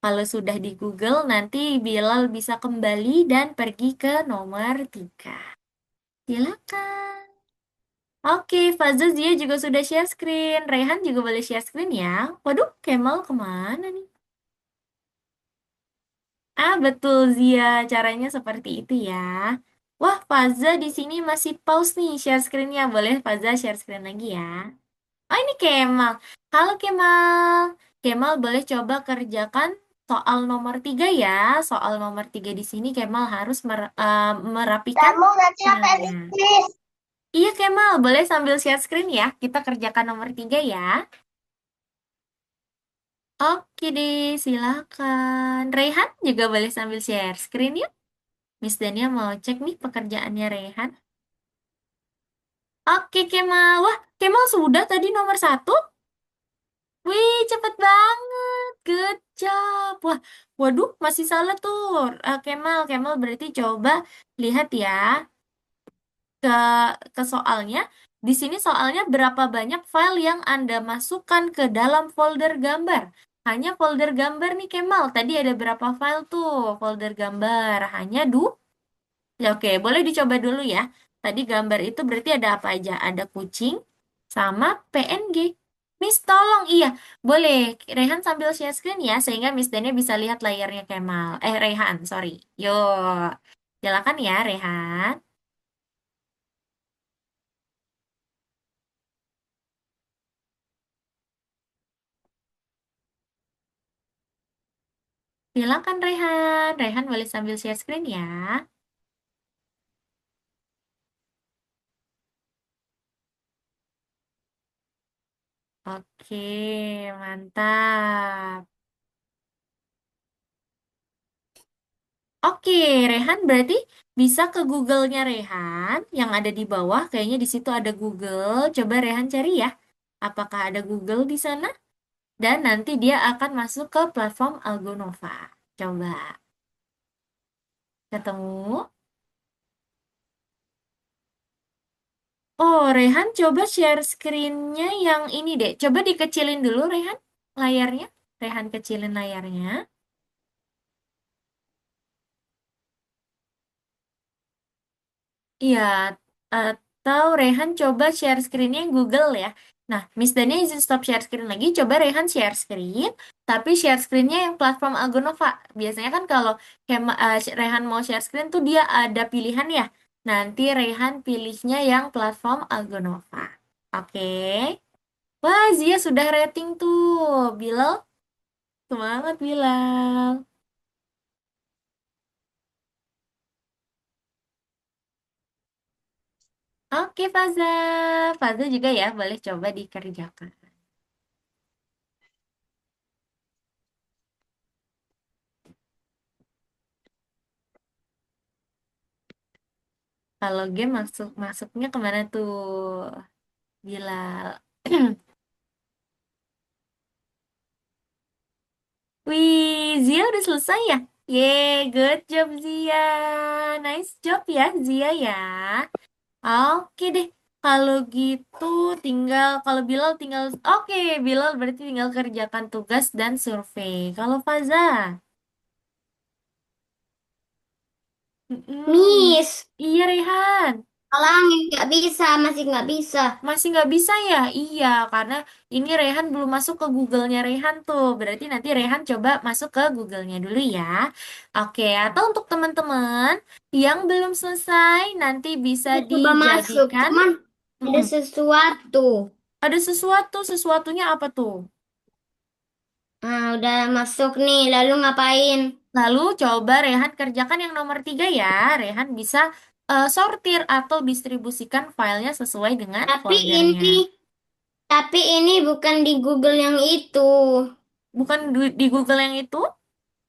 Kalau sudah di Google, nanti Bilal bisa kembali dan pergi ke nomor 3. Silakan. Oke, Fazıl Zia juga sudah share screen. Rehan juga boleh share screen ya. Waduh, Kemal kemana nih? Ah, betul Zia. Caranya seperti itu ya. Wah, Faza di sini masih pause nih share screen-nya. Boleh Faza share screen lagi ya. Oh, ini Kemal. Halo Kemal. Kemal boleh coba kerjakan soal nomor 3 ya. Soal nomor 3 di sini Kemal harus merapikan Kamu ngerti apa filenya. sih, Miss? Iya Kemal, boleh sambil share screen ya. Kita kerjakan nomor 3 ya. Oke deh, silakan. Rehan juga boleh sambil share screen ya. Miss Dania mau cek nih pekerjaannya Rehan. Oke Kemal. Wah, Kemal sudah tadi nomor 1. Wih, cepet banget. Good job. Wah, waduh, masih salah tuh. Kemal berarti coba lihat ya ke ke soalnya. Di sini soalnya berapa banyak file yang Anda masukkan ke dalam folder gambar. Hanya folder gambar nih Kemal. Tadi ada berapa file tuh folder gambar? Hanya dua. Ya, oke, boleh dicoba dulu ya. Tadi gambar itu berarti ada apa aja? Ada kucing sama PNG. Miss, tolong, iya. Boleh, Rehan sambil share screen ya, sehingga Miss Dania bisa lihat layarnya Kemal. Rehan, sorry. Yuk, silakan ya, Rehan. Silakan Rehan. Rehan boleh sambil share screen ya. Oke, mantap. Oke, Rehan berarti bisa ke Google-nya Rehan yang ada di bawah. Kayaknya di situ ada Google. Coba Rehan cari ya. Apakah ada Google di sana? Dan nanti dia akan masuk ke platform Algonova. Coba ketemu. Oh, Rehan coba share screen-nya yang ini deh. Coba dikecilin dulu Rehan layarnya. Rehan kecilin layarnya. Iya, atau Rehan coba share screen-nya yang Google ya. Nah, Miss Dania izin stop share screen lagi. Coba Rehan share screen, tapi share screen-nya yang platform Algonova. Biasanya kan kalau Rehan mau share screen tuh dia ada pilihan ya. Nanti Rehan pilihnya yang platform Algonova. Oke. Wah, Zia sudah rating tuh. Bilal, semangat Bilal. Oke, Faza. Faza juga ya, boleh coba dikerjakan. Kalau game masuknya kemana tuh, Bilal? Wih, Zia udah selesai ya? Yeay, good job Zia. Nice job ya Zia ya. Oke deh. Kalau gitu kalau Bilal tinggal oke, Bilal berarti tinggal kerjakan tugas dan survei. Kalau Faza, mm-mm. Miss, Iya Rehan. tolong nggak bisa, masih nggak bisa. Masih nggak bisa ya? Iya, karena ini Rehan belum masuk ke Google-nya Rehan tuh. Berarti nanti Rehan coba masuk ke Google-nya dulu ya. Oke, atau untuk teman-teman yang belum selesai, nanti bisa Udah coba masuk, dijadikan. cuman ada Mm-mm. sesuatu. Ada sesuatunya apa tuh? Nah, udah masuk nih, lalu ngapain? Lalu coba Rehan kerjakan yang nomor 3 ya. Rehan bisa sortir atau distribusikan filenya sesuai dengan Tapi foldernya. ini, tapi ini bukan di Google yang itu. Bukan di Google yang itu?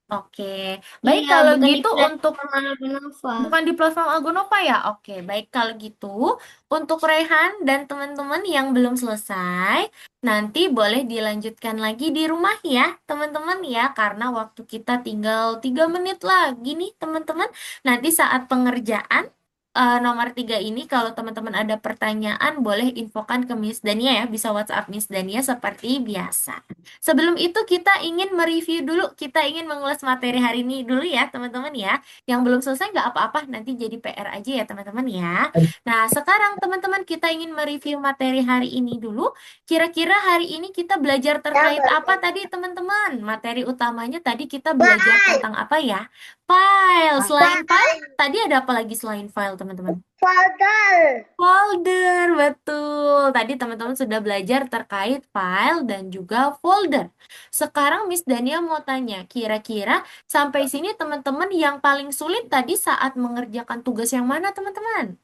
Oke, baik Iya, kalau bukan di gitu untuk platform Albanova. bukan di platform Algonova ya? Oke, baik kalau gitu untuk Rehan dan teman-teman yang belum selesai, nanti boleh dilanjutkan lagi di rumah ya, teman-teman ya, karena waktu kita tinggal 3 menit lagi nih, teman-teman. Nanti saat pengerjaan nomor 3 ini, kalau teman-teman ada pertanyaan, boleh infokan ke Miss Dania ya, bisa WhatsApp Miss Dania seperti biasa. Sebelum itu kita ingin mereview dulu, kita ingin mengulas materi hari ini dulu ya, teman-teman ya. Yang belum selesai nggak apa-apa, nanti jadi PR aja ya teman-teman ya. Nah, sekarang teman-teman kita ingin mereview materi hari ini dulu. Kira-kira hari ini kita belajar terkait apa tadi teman-teman? Materi utamanya tadi kita belajar File, tentang apa ya? File. Selain file, file, tadi ada apa lagi selain file teman-teman? folder. Folder, betul. Tadi teman-teman sudah belajar terkait file dan juga folder. Sekarang Miss Dania mau tanya, kira-kira sampai sini teman-teman yang paling sulit tadi saat mengerjakan tugas yang mana teman-teman?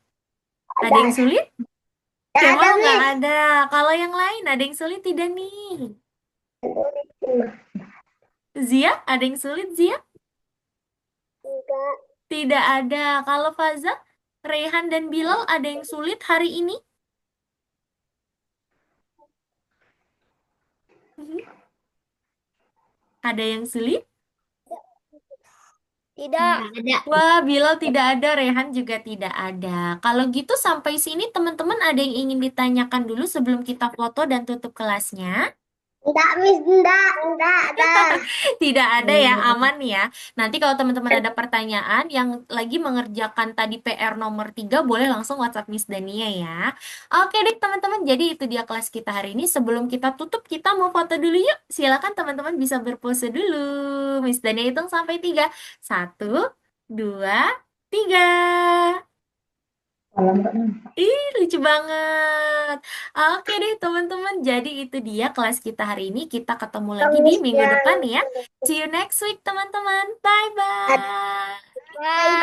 Ada yang Ada, sulit? nggak ada, Kemal nggak Miss. ada. Kalau yang lain ada yang sulit tidak nih? Zia, ada yang sulit Zia? Enggak, Tidak ada. Kalau Faza, Rehan dan Bilal ada yang sulit hari ini? Ada yang sulit? tidak. Nggak ada. Wah, Bilal tidak ada, Rehan juga tidak ada. Kalau gitu sampai sini teman-teman ada yang ingin ditanyakan dulu sebelum kita foto dan tutup kelasnya? Enggak, Miss, enggak ada. Tidak ada ya, aman ya. Nanti kalau teman-teman ada pertanyaan yang lagi mengerjakan tadi PR nomor 3, boleh langsung WhatsApp Miss Dania ya. Oke deh teman-teman, jadi itu dia kelas kita hari ini. Sebelum kita tutup, kita mau foto dulu yuk. Silakan teman-teman bisa berpose dulu. Miss Dania hitung sampai 3. 1, 2, 3. Ih, lucu banget. Oke deh, teman-teman. Jadi itu dia kelas kita hari ini. Kita ketemu lagi di Kamis minggu yang depan ya. See you next week, teman-teman. Bye-bye. Bye.